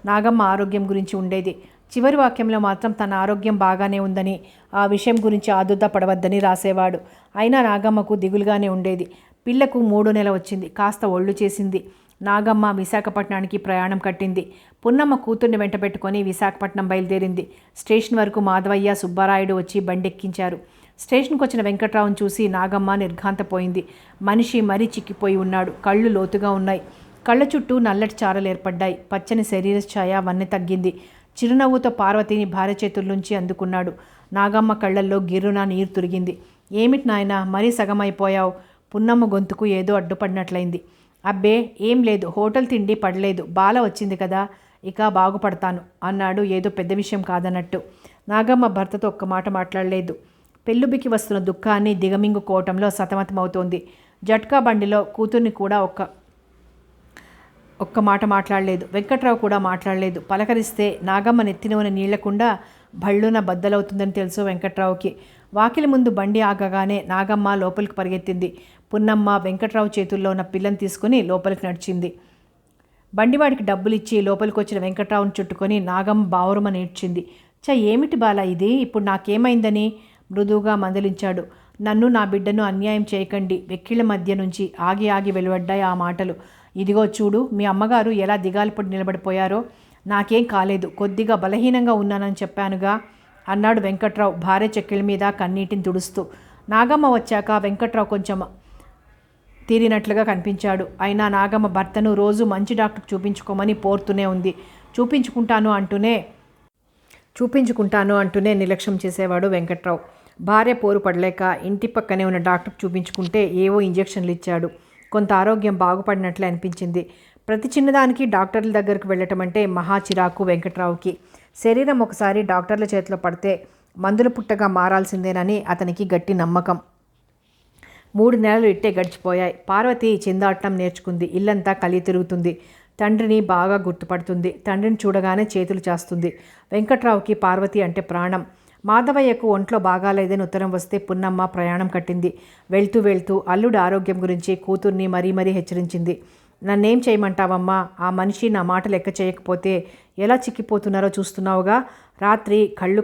నాగమ్మ ఆరోగ్యం గురించి ఉండేది. చివరి వాక్యంలో మాత్రం తన ఆరోగ్యం బాగానే ఉందని, ఆ విషయం గురించి ఆదుర్దా పడవద్దని రాసేవాడు. అయినా నాగమ్మకు దిగులుగానే ఉండేది. పిల్లకు 3వ నెల వచ్చింది. కాస్త ఒళ్ళు చేసింది. నాగమ్మ విశాఖపట్నానికి ప్రయాణం కట్టింది. పున్నమ్మ కూతుర్ని వెంట పెట్టుకొని విశాఖపట్నం బయలుదేరింది. స్టేషన్ వరకు మాధవయ్య సుబ్బారాయుడు వచ్చి బండెక్కించారు. స్టేషన్కి వచ్చిన వెంకట్రావును చూసి నాగమ్మ నిర్ఘాంతపోయింది. మనిషి మరీ చిక్కిపోయి ఉన్నాడు. కళ్ళు లోతుగా ఉన్నాయి. కళ్ళ చుట్టూ నల్లటి చారలు ఏర్పడ్డాయి. పచ్చని శరీర ఛాయ వన్నె తగ్గింది. చిరునవ్వుతో పార్వతిని భార్య చేతుల నుంచి అందుకున్నాడు. నాగమ్మ కళ్ళల్లో గిర్రున నీరు తురిగింది. ఏమిటి నాయనా, మరీ సగమైపోయావు? పున్నమ్మ గొంతుకు ఏదో అడ్డుపడినట్లయింది. అబ్బే ఏం లేదు, హోటల్ తిండి పడలేదు. బాల వచ్చింది కదా, ఇక బాగుపడతాను అన్నాడు ఏదో పెద్ద విషయం కాదన్నట్టు. నాగమ్మ భర్తతో ఒక్క మాట మాట్లాడలేదు. పెళ్ళుబికి వస్తున్న దుఃఖాన్ని దిగమింగుకోవటంలో సతమతమవుతోంది. జట్కా బండిలో కూతుర్ని కూడా ఒక్క మాట మాట్లాడలేదు. వెంకట్రావు కూడా మాట్లాడలేదు. పలకరిస్తే నాగమ్మ నెత్తిన నీళ్లకుండా భళ్ళున బద్దలవుతుందని తెలుసు వెంకట్రావుకి. వాకిలి ముందు బండి ఆగగానే నాగమ్మ లోపలికి పరిగెత్తింది. పున్నమ్మ వెంకట్రావు చేతుల్లో ఉన్న పిల్లని తీసుకుని లోపలికి నడిచింది. బండివాడికి డబ్బులు ఇచ్చి లోపలికి వచ్చిన వెంకట్రావుని చుట్టుకొని నాగమ్మ బావురమని ఏడ్చింది. ఏమిటి బాల ఇది, ఇప్పుడు నాకేమైందని మృదువుగా మందలించాడు. నన్ను నా బిడ్డను అన్యాయం చేయకండి. వెక్కిళ్ళ మధ్య నుంచి ఆగి ఆగి వెలువడ్డాయి ఆ మాటలు. ఇదిగో చూడు, మీ అమ్మగారు ఎలా దిగాలుపడి నిలబడిపోయారో. నాకేం కాలేదు, కొద్దిగా బలహీనంగా ఉన్నానని చెప్పానుగా అన్నాడు వెంకట్రావు భార్య చెక్కిళ్ళ మీద కన్నీటిని తుడుస్తూ. నాగమ్మ వచ్చాక వెంకట్రావు కొంచెం తీరినట్లుగా కనిపించాడు. అయినా నాగమ్మ భర్తను రోజు మంచి డాక్టర్కి చూపించుకోమని పోరుతూనే ఉంది. చూపించుకుంటాను అంటూనే నిర్లక్ష్యం చేసేవాడు వెంకట్రావు. భార్య పోరు పడలేక ఇంటి పక్కనే ఉన్న డాక్టర్కి చూపించుకుంటే ఏవో ఇంజెక్షన్లు ఇచ్చాడు. కొంత ఆరోగ్యం బాగుపడినట్లే అనిపించింది. ప్రతి చిన్నదానికి డాక్టర్ల దగ్గరకు వెళ్ళటం అంటే మహా చిరాకు వెంకట్రావుకి. శరీరం ఒకసారి డాక్టర్ల చేతిలో పడితే మందుల పుట్టగా మారాల్సిందేనని అతనికి గట్టి నమ్మకం. 3 నెలలు ఇట్టే గడిచిపోయాయి. పార్వతి చిందాటం నేర్చుకుంది. ఇల్లంతా కలిగి తిరుగుతుంది. తండ్రిని బాగా గుర్తుపడుతుంది. తండ్రిని చూడగానే చేతులు చాస్తుంది. వెంకట్రావుకి పార్వతి అంటే ప్రాణం. మాధవయ్యకు ఒంట్లో బాగాలేదని ఉత్తరం వస్తే పున్నమ్మ ప్రయాణం కట్టింది. వెళ్తూ అల్లుడి ఆరోగ్యం గురించి కూతుర్ని మరీ హెచ్చరించింది. నన్నేం చేయమంటావమ్మా, ఆ మనిషి నా మాట లెక్క చేయకపోతే ఎలా చిక్కిపోతున్నారో చూస్తున్నావుగా. రాత్రి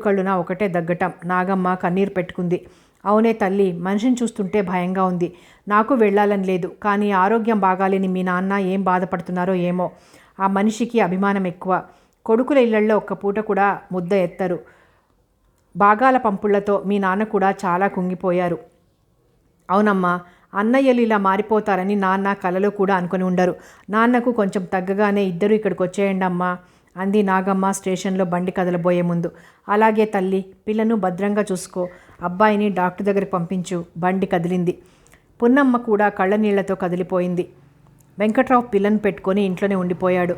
కళ్ళున ఒకటే దగ్గటం. నాగమ్మ కన్నీరు పెట్టుకుంది. అవునే తల్లి, మనిషిని చూస్తుంటే భయంగా ఉంది. నాకు వెళ్ళాలని లేదు, కానీ ఆరోగ్యం బాగాలేని మీ నాన్న ఏం బాధపడుతున్నారో ఏమో. ఆ మనిషికి అభిమానం ఎక్కువ. కొడుకుల ఇళ్లల్లో ఒక్క పూట కూడా ముద్ద ఎత్తరు. బాగాల పంపుళ్లతో మీ నాన్న కూడా చాలా కుంగిపోయారు. అవునమ్మా, అన్నయ్యలు ఇలా మారిపోతారని నాన్న కలలో కూడా అనుకుని ఉండరు. నాన్నకు కొంచెం తగ్గగానే ఇద్దరు ఇక్కడికి వచ్చేయండి అమ్మా అంది నాగమ్మ స్టేషన్లో బండి కదలబోయే ముందు. అలాగే తల్లి, పిల్లను భద్రంగా చూసుకో. అబ్బాయిని డాక్టర్ దగ్గరికి పంపించు. బండి కదిలింది. పున్నమ్మ కూడా కళ్ళ నీళ్లతో కదిలిపోయింది. వెంకట్రావు పిల్లను పెట్టుకొని ఇంట్లోనే ఉండిపోయాడు.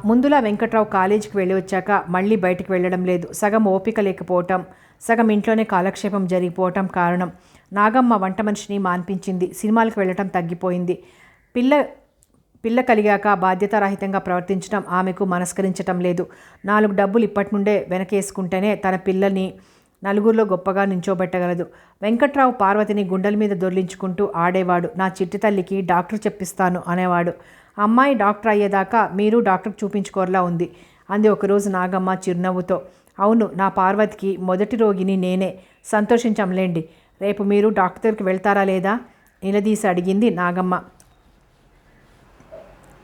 ముందులా వెంకట్రావు కాలేజీకి వెళ్ళి వచ్చాక మళ్ళీ బయటికి వెళ్ళడం లేదు. సగం ఓపిక లేకపోవటం, సగం ఇంట్లోనే కాలక్షేపం జరిగిపోవటం కారణం. నాగమ్మ వంట మనిషిని మాన్పించింది. సినిమాలకు వెళ్ళటం తగ్గిపోయింది. పిల్ల కలిగాక బాధ్యతారహితంగా ప్రవర్తించడం ఆమెకు మనస్కరించటం లేదు. 4 డబ్బులు ఇప్పటి నుండే వెనకేసుకుంటేనే తన పిల్లని నలుగురిలో గొప్పగా నించోబెట్టగలదు. వెంకట్రావు పార్వతిని గుండెల మీద దొర్లించుకుంటూ ఆడేవాడు. నా చిట్టి తల్లికి డాక్టర్ చెప్పిస్తాను అనేవాడు. అమ్మాయి డాక్టర్ అయ్యేదాకా మీరు డాక్టర్కి చూపించుకోరలా ఉంది అంది ఒకరోజు నాగమ్మ చిరునవ్వుతో. అవును, నా పార్వతికి మొదటి రోగిని నేనే. సంతోషించంలేండి. రేపు మీరు డాక్టర్ దగ్గరికి వెళ్తారా లేదా నిలదీసి అడిగింది నాగమ్మ.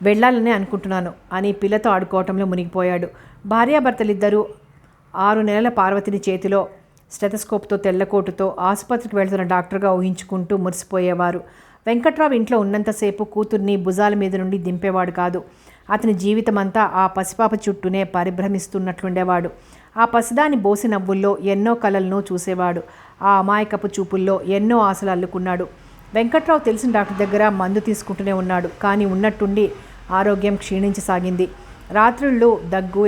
వెళ్ళాలనే అనుకుంటున్నాను అని పిల్లతో ఆడుకోవటంలో మునిగిపోయాడు. భార్యాభర్తలిద్దరూ 6 నెలల పార్వతిని చేతిలో స్టెథోస్కోప్తో తెల్లకోటుతో ఆసుపత్రికి వెళ్తున్న డాక్టర్గా ఊహించుకుంటూ మురిసిపోయేవారు. వెంకట్రావు ఇంట్లో ఉన్నంతసేపు కూతుర్ని భుజాల మీద నుండి దింపేవాడు కాదు. అతని జీవితమంతా ఆ పసిపాప చుట్టూనే పరిభ్రమిస్తున్నట్లుండేవాడు. ఆ పసిదాని బోసి నవ్వుల్లో ఎన్నో కలలను చూసేవాడు. ఆ అమాయకపు చూపుల్లో ఎన్నో ఆశలు అల్లుకున్నాడు. వెంకట్రావు తెలిసిన డాక్టర్ దగ్గర మందు తీసుకుంటూనే ఉన్నాడు. కానీ ఉన్నట్టుండి ఆరోగ్యం క్షీణించసాగింది. రాత్రుళ్ళు దగ్గు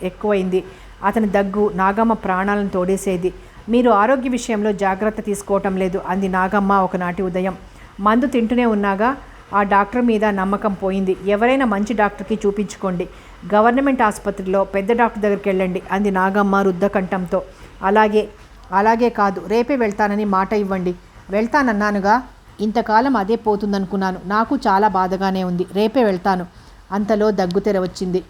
ఎక్కువైంది. అతని దగ్గు నాగమ్మ ప్రాణాలను తోడేసేది. మీరు ఆరోగ్య విషయంలో జాగ్రత్త తీసుకోవటం లేదు అంది నాగమ్మ ఒకనాటి ఉదయం. మందు తింటూనే ఉన్నాగా ఆ డాక్టర్ మీద నమ్మకం పోయింది. ఎవరైనా మంచి డాక్టర్కి చూపించుకోండి. గవర్నమెంట్ ఆసుపత్రిలో పెద్ద డాక్టర్ దగ్గరికి వెళ్ళండి అంది నాగమ్మ రుద్ధకంఠంతో. అలాగే కాదు, రేపే వెళ్తానని మాట ఇవ్వండి. వెళ్తానన్నానుగా. ఇంతకాలం అదే పోతుందనుకున్నాను. నాకు చాలా బాధగానే ఉంది. రేపే వెళ్తాను. అంతలో దగ్గుతెర వచ్చింది.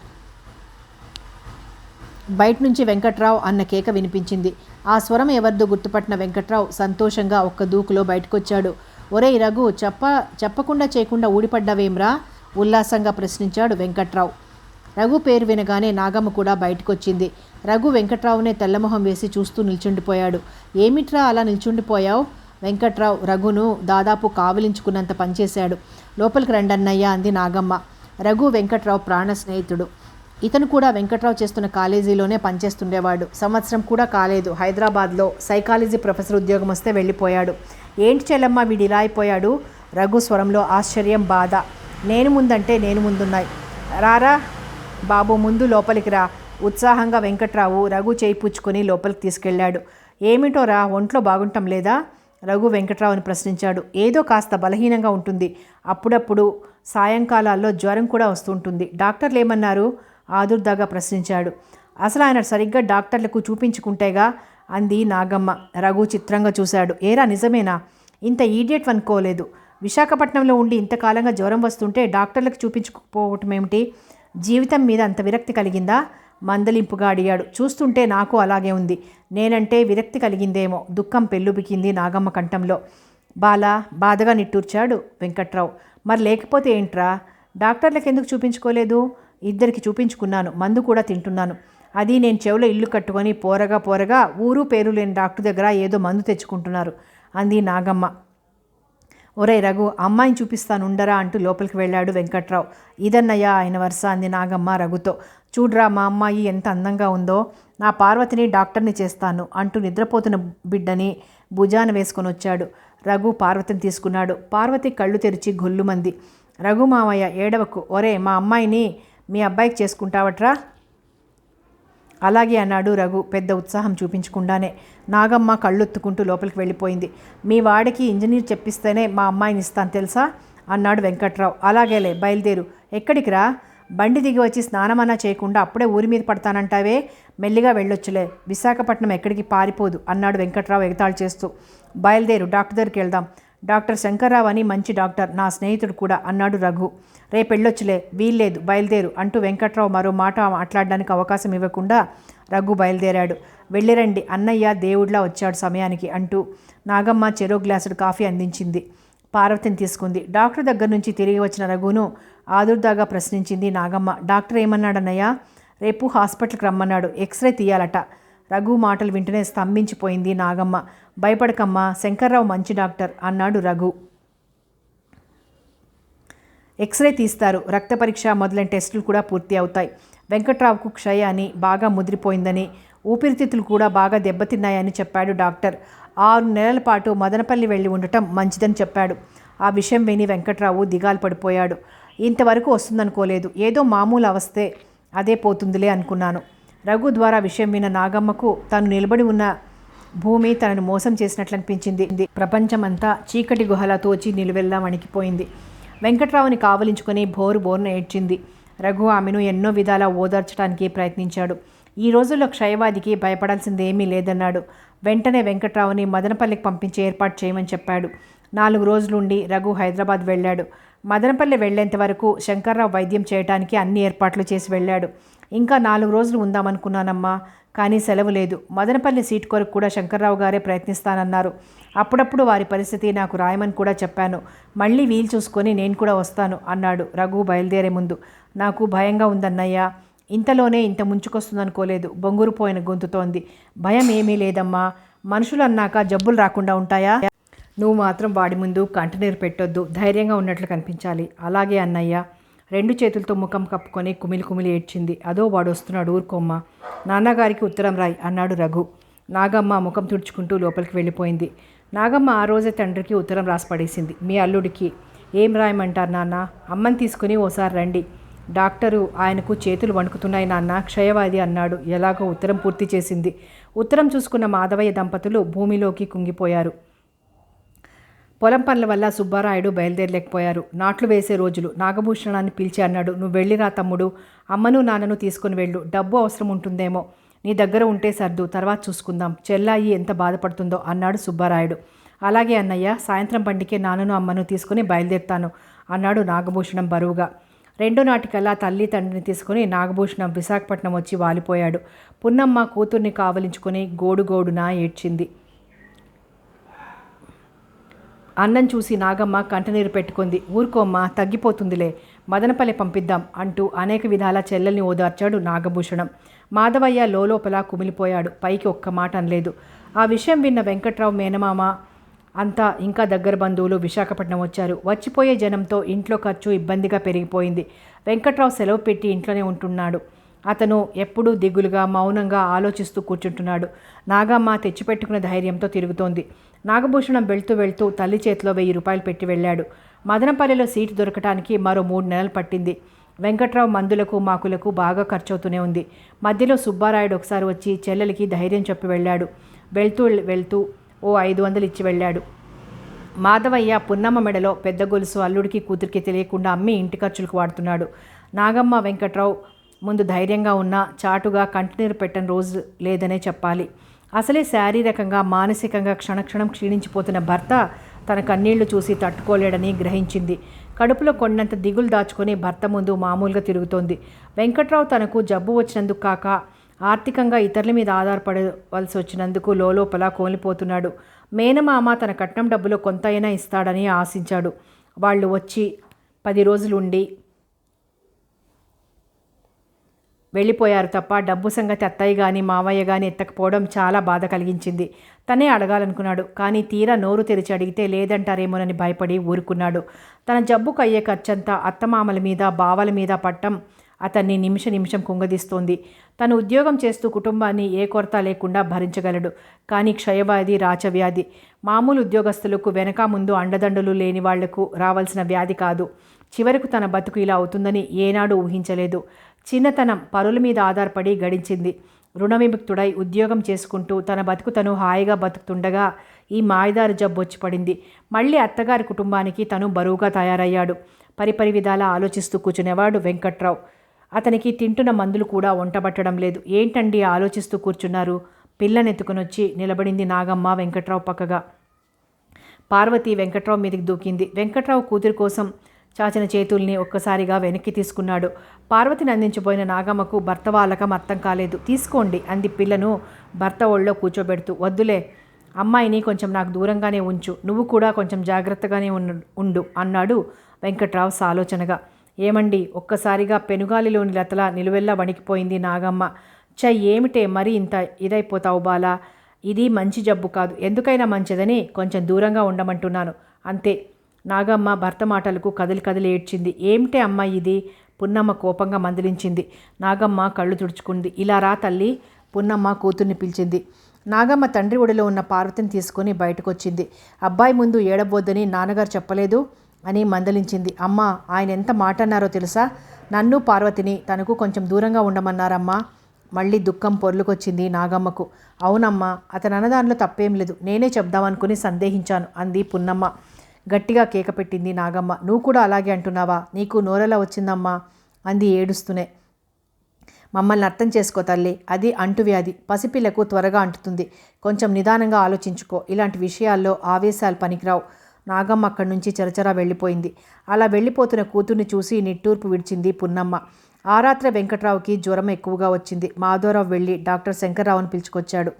బయట నుంచి వెంకట్రావు అన్న కేక వినిపించింది. ఆ స్వరం ఎవరిదో గుర్తుపట్టిన వెంకట్రావు సంతోషంగా ఒక్క దూకులో బయటకొచ్చాడు. ఒరేయ్ రఘు, చెప్పకుండా చేయకుండా ఊడిపడ్డావేమ్రా ఉల్లాసంగా ప్రశ్నించాడు వెంకట్రావు. రఘు పేరు వినగానే నాగమ్మ కూడా బయటకొచ్చింది. రఘు వెంకట్రావునే తెల్లమొహం వేసి చూస్తూ నిల్చుండిపోయాడు. ఏమిట్రా అలా నిల్చుండిపోయావు? వెంకట్రావు రఘును దాదాపు కావలించుకున్నంత పనిచేశాడు. లోపలికి రండన్నయ్య అంది నాగమ్మ. రఘు వెంకట్రావు ప్రాణ స్నేహితుడు. ఇతను కూడా వెంకట్రావు చేస్తున్న కాలేజీలోనే పనిచేస్తుండేవాడు. సంవత్సరం కూడా కాలేదు హైదరాబాద్లో సైకాలజీ ప్రొఫెసర్ ఉద్యోగం వస్తే వెళ్ళిపోయాడు. ఏంటి చెల్లమ్మ వీడు ఇలా అయిపోయాడు? రఘు స్వరంలో ఆశ్చర్యం, బాధ. నేను ముందంటే నేను ముందున్నాయి. రారా బాబు ముందు లోపలికి రా. ఉత్సాహంగా వెంకట్రావు రఘు చేయి పుచ్చుకొని లోపలికి తీసుకెళ్లాడు. ఏమిటోరా, ఒంట్లో బాగుంటం లేదా? రఘు వెంకట్రావుని ప్రశ్నించాడు. ఏదో కాస్త బలహీనంగా ఉంటుంది. అప్పుడప్పుడు సాయంకాలాల్లో జ్వరం కూడా వస్తుంటుంది. డాక్టర్లు ఏమన్నారు? ఆదుర్దాగా ప్రశ్నించాడు. అసలు ఆయన సరిగ్గా డాక్టర్లకు చూపించుకుంటేగా అంది నాగమ్మ. రఘు చిత్రంగా చూశాడు. ఏరా, నిజమేనా? ఇంత ఈడియట్ అనుకోలేదు. విశాఖపట్నంలో ఉండి ఇంతకాలంగా జ్వరం వస్తుంటే డాక్టర్లకు చూపించుకోవటం ఏమిటి? జీవితం మీద అంత విరక్తి కలిగిందా? మందలింపుగా అడిగాడు. చూస్తుంటే నాకు అలాగే ఉంది. నేనంటే విరక్తి కలిగిందేమో. దుఃఖం పెళ్ళుబికింది నాగమ్మ కంఠంలో. బాలా బాధగా నిట్టూర్చాడు వెంకట్రావు. మరి లేకపోతే ఏంట్రా? డాక్టర్లకు ఎందుకు చూపించుకోలేదు? ఇద్దరికి చూపించుకున్నాను. మందు కూడా తింటున్నాను. అది నేను చెవిలో ఇల్లు కట్టుకొని పోరగా ఊరు పేరు లేని డాక్టర్ దగ్గర ఏదో మందు తెచ్చుకుంటున్నారు అంది నాగమ్మ. ఒరే రఘు, అమ్మాయిని చూపిస్తాను ఉండరా అంటూ లోపలికి వెళ్ళాడు వెంకట్రావు. ఇదన్నయ్య ఆయన వరుస అంది నాగమ్మ రఘుతో. చూడ్రా, మా అమ్మాయి ఎంత అందంగా ఉందో. నా పార్వతిని డాక్టర్ని చేస్తాను అంటూ నిద్రపోతున్న బిడ్డని భుజాన వేసుకొని వచ్చాడు. రఘు పార్వతిని తీసుకున్నాడు. పార్వతి కళ్ళు తెరిచి గొల్లుమంది. రఘు మామయ్య ఏడవకు. ఒరే, మా అమ్మాయిని మీ అబ్బాయికి చేసుకుంటావట్రా? అలాగే అన్నాడు రఘు పెద్ద ఉత్సాహం చూపించకుండానే. నాగమ్మ కళ్ళొత్తుకుంటూ లోపలికి వెళ్ళిపోయింది. మీ వాడికి ఇంజనీర్ చెప్పిస్తేనే మా అమ్మాయిని ఇస్తాను తెలుసా అన్నాడు వెంకట్రావు. అలాగేలే, బయలుదేరు. ఎక్కడికి రా? బండి దిగి వచ్చి స్నానమన్నా చేయకుండా అప్పుడే ఊరి మీద పడతానంటావే? మెల్లిగా వెళ్ళొచ్చులే. విశాఖపట్నం ఎక్కడికి పారిపోదు అన్నాడు వెంకట్రావు ఎగతాళి చేస్తూ. బయలుదేరు, డాక్టర్ దగ్గరికి వెళ్దాం. డాక్టర్ శంకర్రావు అని మంచి డాక్టర్, నా స్నేహితుడు కూడా అన్నాడు రఘు. రేపెళ్ళొచ్చులే. వీల్లేదు, బయలుదేరు అంటూ వెంకట్రావు మరో మాట మాట్లాడడానికి అవకాశం ఇవ్వకుండా రఘు బయలుదేరాడు. వెళ్ళిరండి, అన్నయ్య దేవుడిలా వచ్చాడు సమయానికి అంటూ నాగమ్మ చెరో గ్లాసుడు కాఫీ అందించింది. పార్వతిని తీసుకుంది. డాక్టర్ దగ్గర నుంచి తిరిగి వచ్చిన రఘును ఆదుర్దాగా ప్రశ్నించింది నాగమ్మ. డాక్టర్ ఏమన్నాడన్నయ్య? రేపు హాస్పిటల్కి రమ్మన్నాడు. ఎక్స్రే తీయాలట. రఘు మాటలు వింటూనే స్తంభించిపోయింది నాగమ్మ. భయపడకమ్మా, శంకర్రావు మంచి డాక్టర్ అన్నాడు రఘు. ఎక్స్రే తీస్తారు, రక్త పరీక్ష మొదలైన టెస్టులు కూడా పూర్తి అవుతాయి. వెంకట్రావుకు క్షయ అని బాగా ముదిరిపోయిందని, ఊపిరితిత్తులు కూడా బాగా దెబ్బతిన్నాయని చెప్పాడు డాక్టర్. 6 నెలల పాటు మదనపల్లి వెళ్ళి ఉండటం మంచిదని చెప్పాడు. ఆ విషయం విని వెంకట్రావు దిగాలు పడిపోయాడు. ఇంతవరకు వస్తుందనుకోలేదు. ఏదో మామూలు అవస్థే, అదే పోతుందిలే అనుకున్నాను. రఘు ద్వారా విషయం విన్న నాగమ్మకు తను నిలబడి ఉన్న భూమి తనను మోసం చేసినట్లు అనిపించింది. ప్రపంచమంతా చీకటి గుహలా తోచి నిలువెల్లా వణికిపోయింది. వెంకట్రావుని కావలించుకొని బోరున ఏడ్చింది. రఘు ఆమెను ఎన్నో విధాలా ఓదార్చడానికి ప్రయత్నించాడు. ఈ రోజుల్లో క్షయవాదికి భయపడాల్సిందేమీ లేదన్నాడు. వెంటనే వెంకట్రావుని మదనపల్లికి పంపించి ఏర్పాటు చేయమని చెప్పాడు. 4 రోజులుండి రఘు హైదరాబాద్ వెళ్ళాడు. మదనపల్లి వెళ్లేంత వరకు శంకర్రావు వైద్యం చేయడానికి అన్ని ఏర్పాట్లు చేసి వెళ్ళాడు. ఇంకా 4 రోజులు ఉందామనుకున్నానమ్మా, కానీ సెలవు లేదు. మదనపల్లి సీటు కొరకు కూడా శంకర్రావు గారే ప్రయత్నిస్తానన్నారు. అప్పుడప్పుడు వారి పరిస్థితి నాకు రాయమని కూడా చెప్పాను. మళ్ళీ వీలు చూసుకొని నేను కూడా వస్తాను అన్నాడు రఘు బయలుదేరే ముందు. నాకు భయంగా ఉందన్నయ్య. ఇంతలోనే ఇంత ముంచుకొస్తుందనుకోలేదు. బొంగురుపోయిన గొంతుతోంది. భయం ఏమీ లేదమ్మా. మనుషులు అన్నాక జబ్బులు రాకుండా ఉంటాయా? నువ్వు మాత్రం వాడి ముందు కంటనీరు పెట్టొద్దు. ధైర్యంగా ఉన్నట్లు కనిపించాలి. అలాగే అన్నయ్య. 2 చేతులతో ముఖం కప్పుకొని కుమిలి ఏడ్చింది. అదో వాడు వస్తున్నాడు, ఊరుకోమ్మ. నాన్నగారికి ఉత్తరం రాయి అన్నాడు రఘు. నాగమ్మ ముఖం తుడుచుకుంటూ లోపలికి వెళ్ళిపోయింది. నాగమ్మ ఆ రోజే తండ్రికి ఉత్తరం రాసి పడేసింది. మీ అల్లుడికి. ఏం రాయమంటారు నాన్న? అమ్మని తీసుకుని ఓసారి రండి. డాక్టరు ఆయనకు చేతులు వణుకుతున్నాయి నాన్న, క్షయవాది అన్నాడు. ఎలాగో ఉత్తరం పూర్తి చేసింది. ఉత్తరం చూసుకున్న మాధవయ్య దంపతులు భూమిలోకి కుంగిపోయారు. పొలం పనుల వల్ల సుబ్బారాయుడు బయలుదేరలేకపోయారు. నాట్లు వేసే రోజులు. నాగభూషణాన్ని పిలిచి అన్నాడు. నువ్వు వెళ్ళిరా తమ్ముడు, అమ్మను నాన్నను తీసుకుని వెళ్ళు. డబ్బు అవసరం ఉంటుందేమో, నీ దగ్గర ఉంటే సర్దు, తర్వాత చూసుకుందాం. చెల్లాయి ఎంత బాధపడుతుందో అన్నాడు సుబ్బారాయుడు. అలాగే అన్నయ్య, సాయంత్రం బండికే నాన్నను అమ్మను తీసుకుని బయలుదేరుతాను అన్నాడు నాగభూషణం బరువుగా. 2 నాటికల్లా తల్లి తండ్రిని తీసుకుని నాగభూషణం విశాఖపట్నం వచ్చి వాలిపోయాడు. పున్నమ్మ కూతుర్ని కావలించుకొని గోడున ఏడ్చింది. అన్నం చూసి నాగమ్మ కంటనీరు పెట్టుకుంది. ఊరుకోమ్మ, తగ్గిపోతుందిలే, మదనపల్లి పంపిద్దాం అంటూ అనేక విధాల చెల్లెల్ని ఓదార్చాడు నాగభూషణం. మాధవయ్య లోపల కుమిలిపోయాడు. పైకి ఒక్క మాట అనలేదు. ఆ విషయం విన్న వెంకట్రావు మేనమామ అంతా ఇంకా దగ్గర బంధువులు విశాఖపట్నం వచ్చారు. వచ్చిపోయే జనంతో ఇంట్లో ఖర్చు ఇబ్బందిగా పెరిగిపోయింది. వెంకట్రావు సెలవు పెట్టి ఇంట్లోనే ఉంటున్నాడు. అతను ఎప్పుడూ దిగులుగా మౌనంగా ఆలోచిస్తూ కూర్చుంటున్నాడు. నాగమ్మ తెచ్చిపెట్టుకున్న ధైర్యంతో తిరుగుతోంది. నాగభూషణం వెళ్తూ తల్లి చేతిలో 1000 రూపాయలు పెట్టి వెళ్ళాడు. మదనపల్లిలో సీటు దొరకటానికి మరో 3 నెలలు పట్టింది. వెంకట్రావు మందులకు మాకులకు బాగా ఖర్చవుతూనే ఉంది. మధ్యలో సుబ్బారాయుడు ఒకసారి వచ్చి చెల్లెలికి ధైర్యం చెప్పి వెళ్ళాడు. వెళ్తూ ఓ 500 ఇచ్చి వెళ్ళాడు. మాధవయ్య పున్నమ్మ మెడలో పెద్ద గొలుసు అల్లుడికి కూతురికి తెలియకుండా అమ్మి ఇంటి ఖర్చులకు వాడుతున్నాడు. నాగమ్మ వెంకట్రావు ముందు ధైర్యంగా ఉన్నా చాటుగా కంటినీరు పెట్టని రోజు లేదనే చెప్పాలి. అసలే శారీరకంగా మానసికంగా క్షణక్షణం క్షీణించిపోతున్న భర్త తన కన్నీళ్లు చూసి తట్టుకోలేడని గ్రహించింది. కడుపులో కొండంత దిగులు దాచుకొని భర్త ముందు మామూలుగా తిరుగుతోంది. వెంకట్రావు తనకు జబ్బు వచ్చినందుకు కాక ఆర్థికంగా ఇతరుల మీద ఆధారపడవలసి వచ్చినందుకు లోపల కోల్పోతున్నాడు. మేనమామ తన కట్నం డబ్బులో కొంతైనా ఇస్తాడని ఆశించాడు. వాళ్ళు వచ్చి 10 రోజులు ఉండి వెళ్ళిపోయారు తప్ప డబ్బు సంగతి అత్తయ్య కానీ మావయ్య కానీ ఎత్తకపోవడం చాలా బాధ కలిగించింది. తనే అడగాలనుకున్నాడు. కానీ తీరా నోరు తెరిచి అడిగితే లేదంటారేమోనని భయపడి ఊరుకున్నాడు. తన జబ్బుకు అయ్యే ఖర్చంతా అత్తమామల మీద బావల మీద పట్టం అతన్ని నిమిషం కుంగదీస్తోంది. తను ఉద్యోగం చేస్తూ కుటుంబాన్ని ఏ కొరత లేకుండా భరించగలడు. కానీ క్షయవ్యాధి రాచవ్యాధి మామూలు ఉద్యోగస్తులకు వెనక ముందు అండదండలు లేని వాళ్లకు రావాల్సిన వ్యాధి కాదు. చివరకు తన బతుకు ఇలా అవుతుందని ఏనాడు ఊహించలేదు. చిన్నతనం పరుల మీద ఆధారపడి గడించింది. రుణవిముక్తుడై ఉద్యోగం చేసుకుంటూ తన బతుకు తను హాయిగా బతుకుతుండగా ఈ మాయదారు జబ్బు వచ్చి పడింది. మళ్ళీ అత్తగారి కుటుంబానికి తను బరువుగా తయారయ్యాడు. పరిపరి విధాలా ఆలోచిస్తూ కూర్చునేవాడు వెంకట్రావు. అతనికి తింటున్న మందులు కూడా వంటబట్టడం లేదు. ఏంటండి ఆలోచిస్తూ కూర్చున్నారు? పిల్లనెత్తుకునొచ్చి నిలబడింది నాగమ్మ వెంకట్రావు పక్కగా. పార్వతి వెంకట్రావు మీదకి దూకింది. వెంకట్రావు కూతురి కోసం చాచిన చేతుల్ని ఒక్కసారిగా వెనక్కి తీసుకున్నాడు. పార్వతిని అందించబోయిన నాగమ్మకు భర్త వాళ్ళకం అర్థం కాలేదు. తీసుకోండి అంది పిల్లను భర్త ఒళ్ళో కూర్చోబెడుతూ. వద్దులే, అమ్మాయిని కొంచెం నాకు దూరంగానే ఉంచు, నువ్వు కూడా కొంచెం జాగ్రత్తగానే ఉండు అన్నాడు వెంకట్రావు సాలోచనగా. ఏమండి? ఒక్కసారిగా పెనుగాలిలోని లతలా నిలువెల్లా వణికిపోయింది నాగమ్మ. ఏమిటే మరీ ఇంత ఇదైపోతావు బాలా? ఇది మంచి జబ్బు కాదు, ఎందుకైనా మంచిదని కొంచెం దూరంగా ఉండమంటున్నాను అంతే. నాగమ్మ భర్త మాటలకు కదిలి ఏడ్చింది. ఏమిటే అమ్మాయి ఇది? పున్నమ్మ కోపంగా మందలించింది. నాగమ్మ కళ్ళు తుడుచుకుంది. ఇలా రా తల్లి, పున్నమ్మ కూతుర్ని పిలిచింది. నాగమ్మ తండ్రి ఒడిలో ఉన్న పార్వతిని తీసుకుని బయటకు వచ్చింది. అబ్బాయి ముందు ఏడబోద్దని నాన్నగారు చెప్పలేదు అని మందలించింది. అమ్మ, ఆయన ఎంత మాట అన్నారో తెలుసా? నన్ను పార్వతిని తనకు కొంచెం దూరంగా ఉండమన్నారమ్మా. మళ్ళీ దుఃఖం పొర్లుకొచ్చింది నాగమ్మకు. అవునమ్మా, అతను అన్నదానిలో తప్పేం లేదు, నేనే చెప్దామనుకుని సందేహించాను అంది పున్నమ్మ. గట్టిగా కేక పెట్టింది నాగమ్మ. నువ్వు కూడా అలాగే అంటున్నావా? నీకు నోరెలా వచ్చిందమ్మా అంది ఏడుస్తూనే. మమ్మల్ని అర్థం చేసుకో తల్లి, అది అంటువ్యాధి, పసిపిల్లకు త్వరగా అంటుతుంది. కొంచెం నిదానంగా ఆలోచించుకో, ఇలాంటి విషయాల్లో ఆవేశాలు పనికిరావు. నాగమ్మ అక్కడి నుంచి చరచరా వెళ్ళిపోయింది. అలా వెళ్ళిపోతున్న కూతుర్ని చూసి నిట్టూర్పు విడిచింది పున్నమ్మ. ఆ రాత్రి వెంకట్రావుకి జ్వరం ఎక్కువగా వచ్చింది. మాధవరావు వెళ్ళి డాక్టర్ శంకర్రావుని పిలుచుకొచ్చాడు.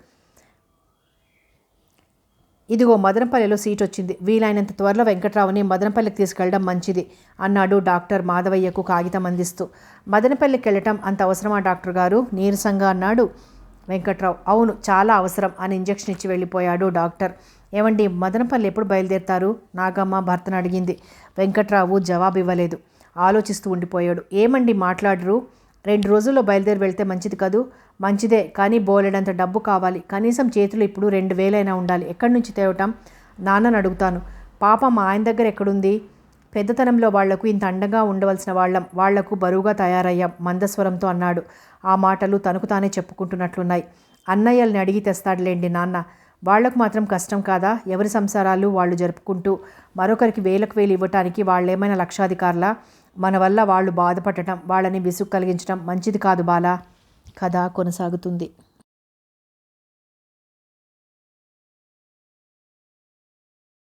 ఇదిగో మదనపల్లిలో సీట్ వచ్చింది, వీలైనంత త్వరలో వెంకట్రావుని మదనపల్లికి తీసుకెళ్ళడం మంచిది అన్నాడు డాక్టర్ మాధవయ్యకు కాగితం అందిస్తూ. మదనపల్లికి వెళ్ళటం అంత అవసరమా డాక్టర్ గారు? నీరసంగా అన్నాడు వెంకట్రావు. అవును, చాలా అవసరం అని ఇంజెక్షన్ ఇచ్చి వెళ్ళిపోయాడు డాక్టర్. ఏమండి, మదనపల్లి ఎప్పుడు బయలుదేరుతారు? నాగమ్మ భర్తను అడిగింది. వెంకట్రావు జవాబు ఇవ్వలేదు, ఆలోచిస్తూ ఉండిపోయాడు. ఏమండి మాట్లాడరు? 2 రోజుల్లో బయలుదేరి వెళ్తే మంచిది కదూ? మంచిదే, కానీ బోలెడంత డబ్బు కావాలి. కనీసం చేతులు ఇప్పుడు 2000 ఉండాలి. ఎక్కడి నుంచి తేవటం? నాన్నని అడుగుతాను. పాపం మా ఆయన దగ్గర ఎక్కడుంది? పెద్దతనంలో వాళ్లకు ఇంత అండగా ఉండవలసిన వాళ్లకు బరువుగా తయారయ్యాం మందస్వరంతో అన్నాడు. ఆ మాటలు తనకు తానే చెప్పుకుంటున్నట్లున్నాయి. అన్నయ్యల్ని అడిగి తెస్తాడులేండి నాన్న. వాళ్లకు మాత్రం కష్టం కాదా? ఎవరి సంసారాలు వాళ్ళు జరుపుకుంటూ మరొకరికి వేలకు వేలు ఇవ్వటానికి వాళ్ళేమైనా లక్షాధికారులా? మన వల్ల వాళ్ళు బాధపడటం, వాళ్ళని విసుగు కలిగించడం మంచిది కాదు బాలా. కథ కొనసాగుతుంది.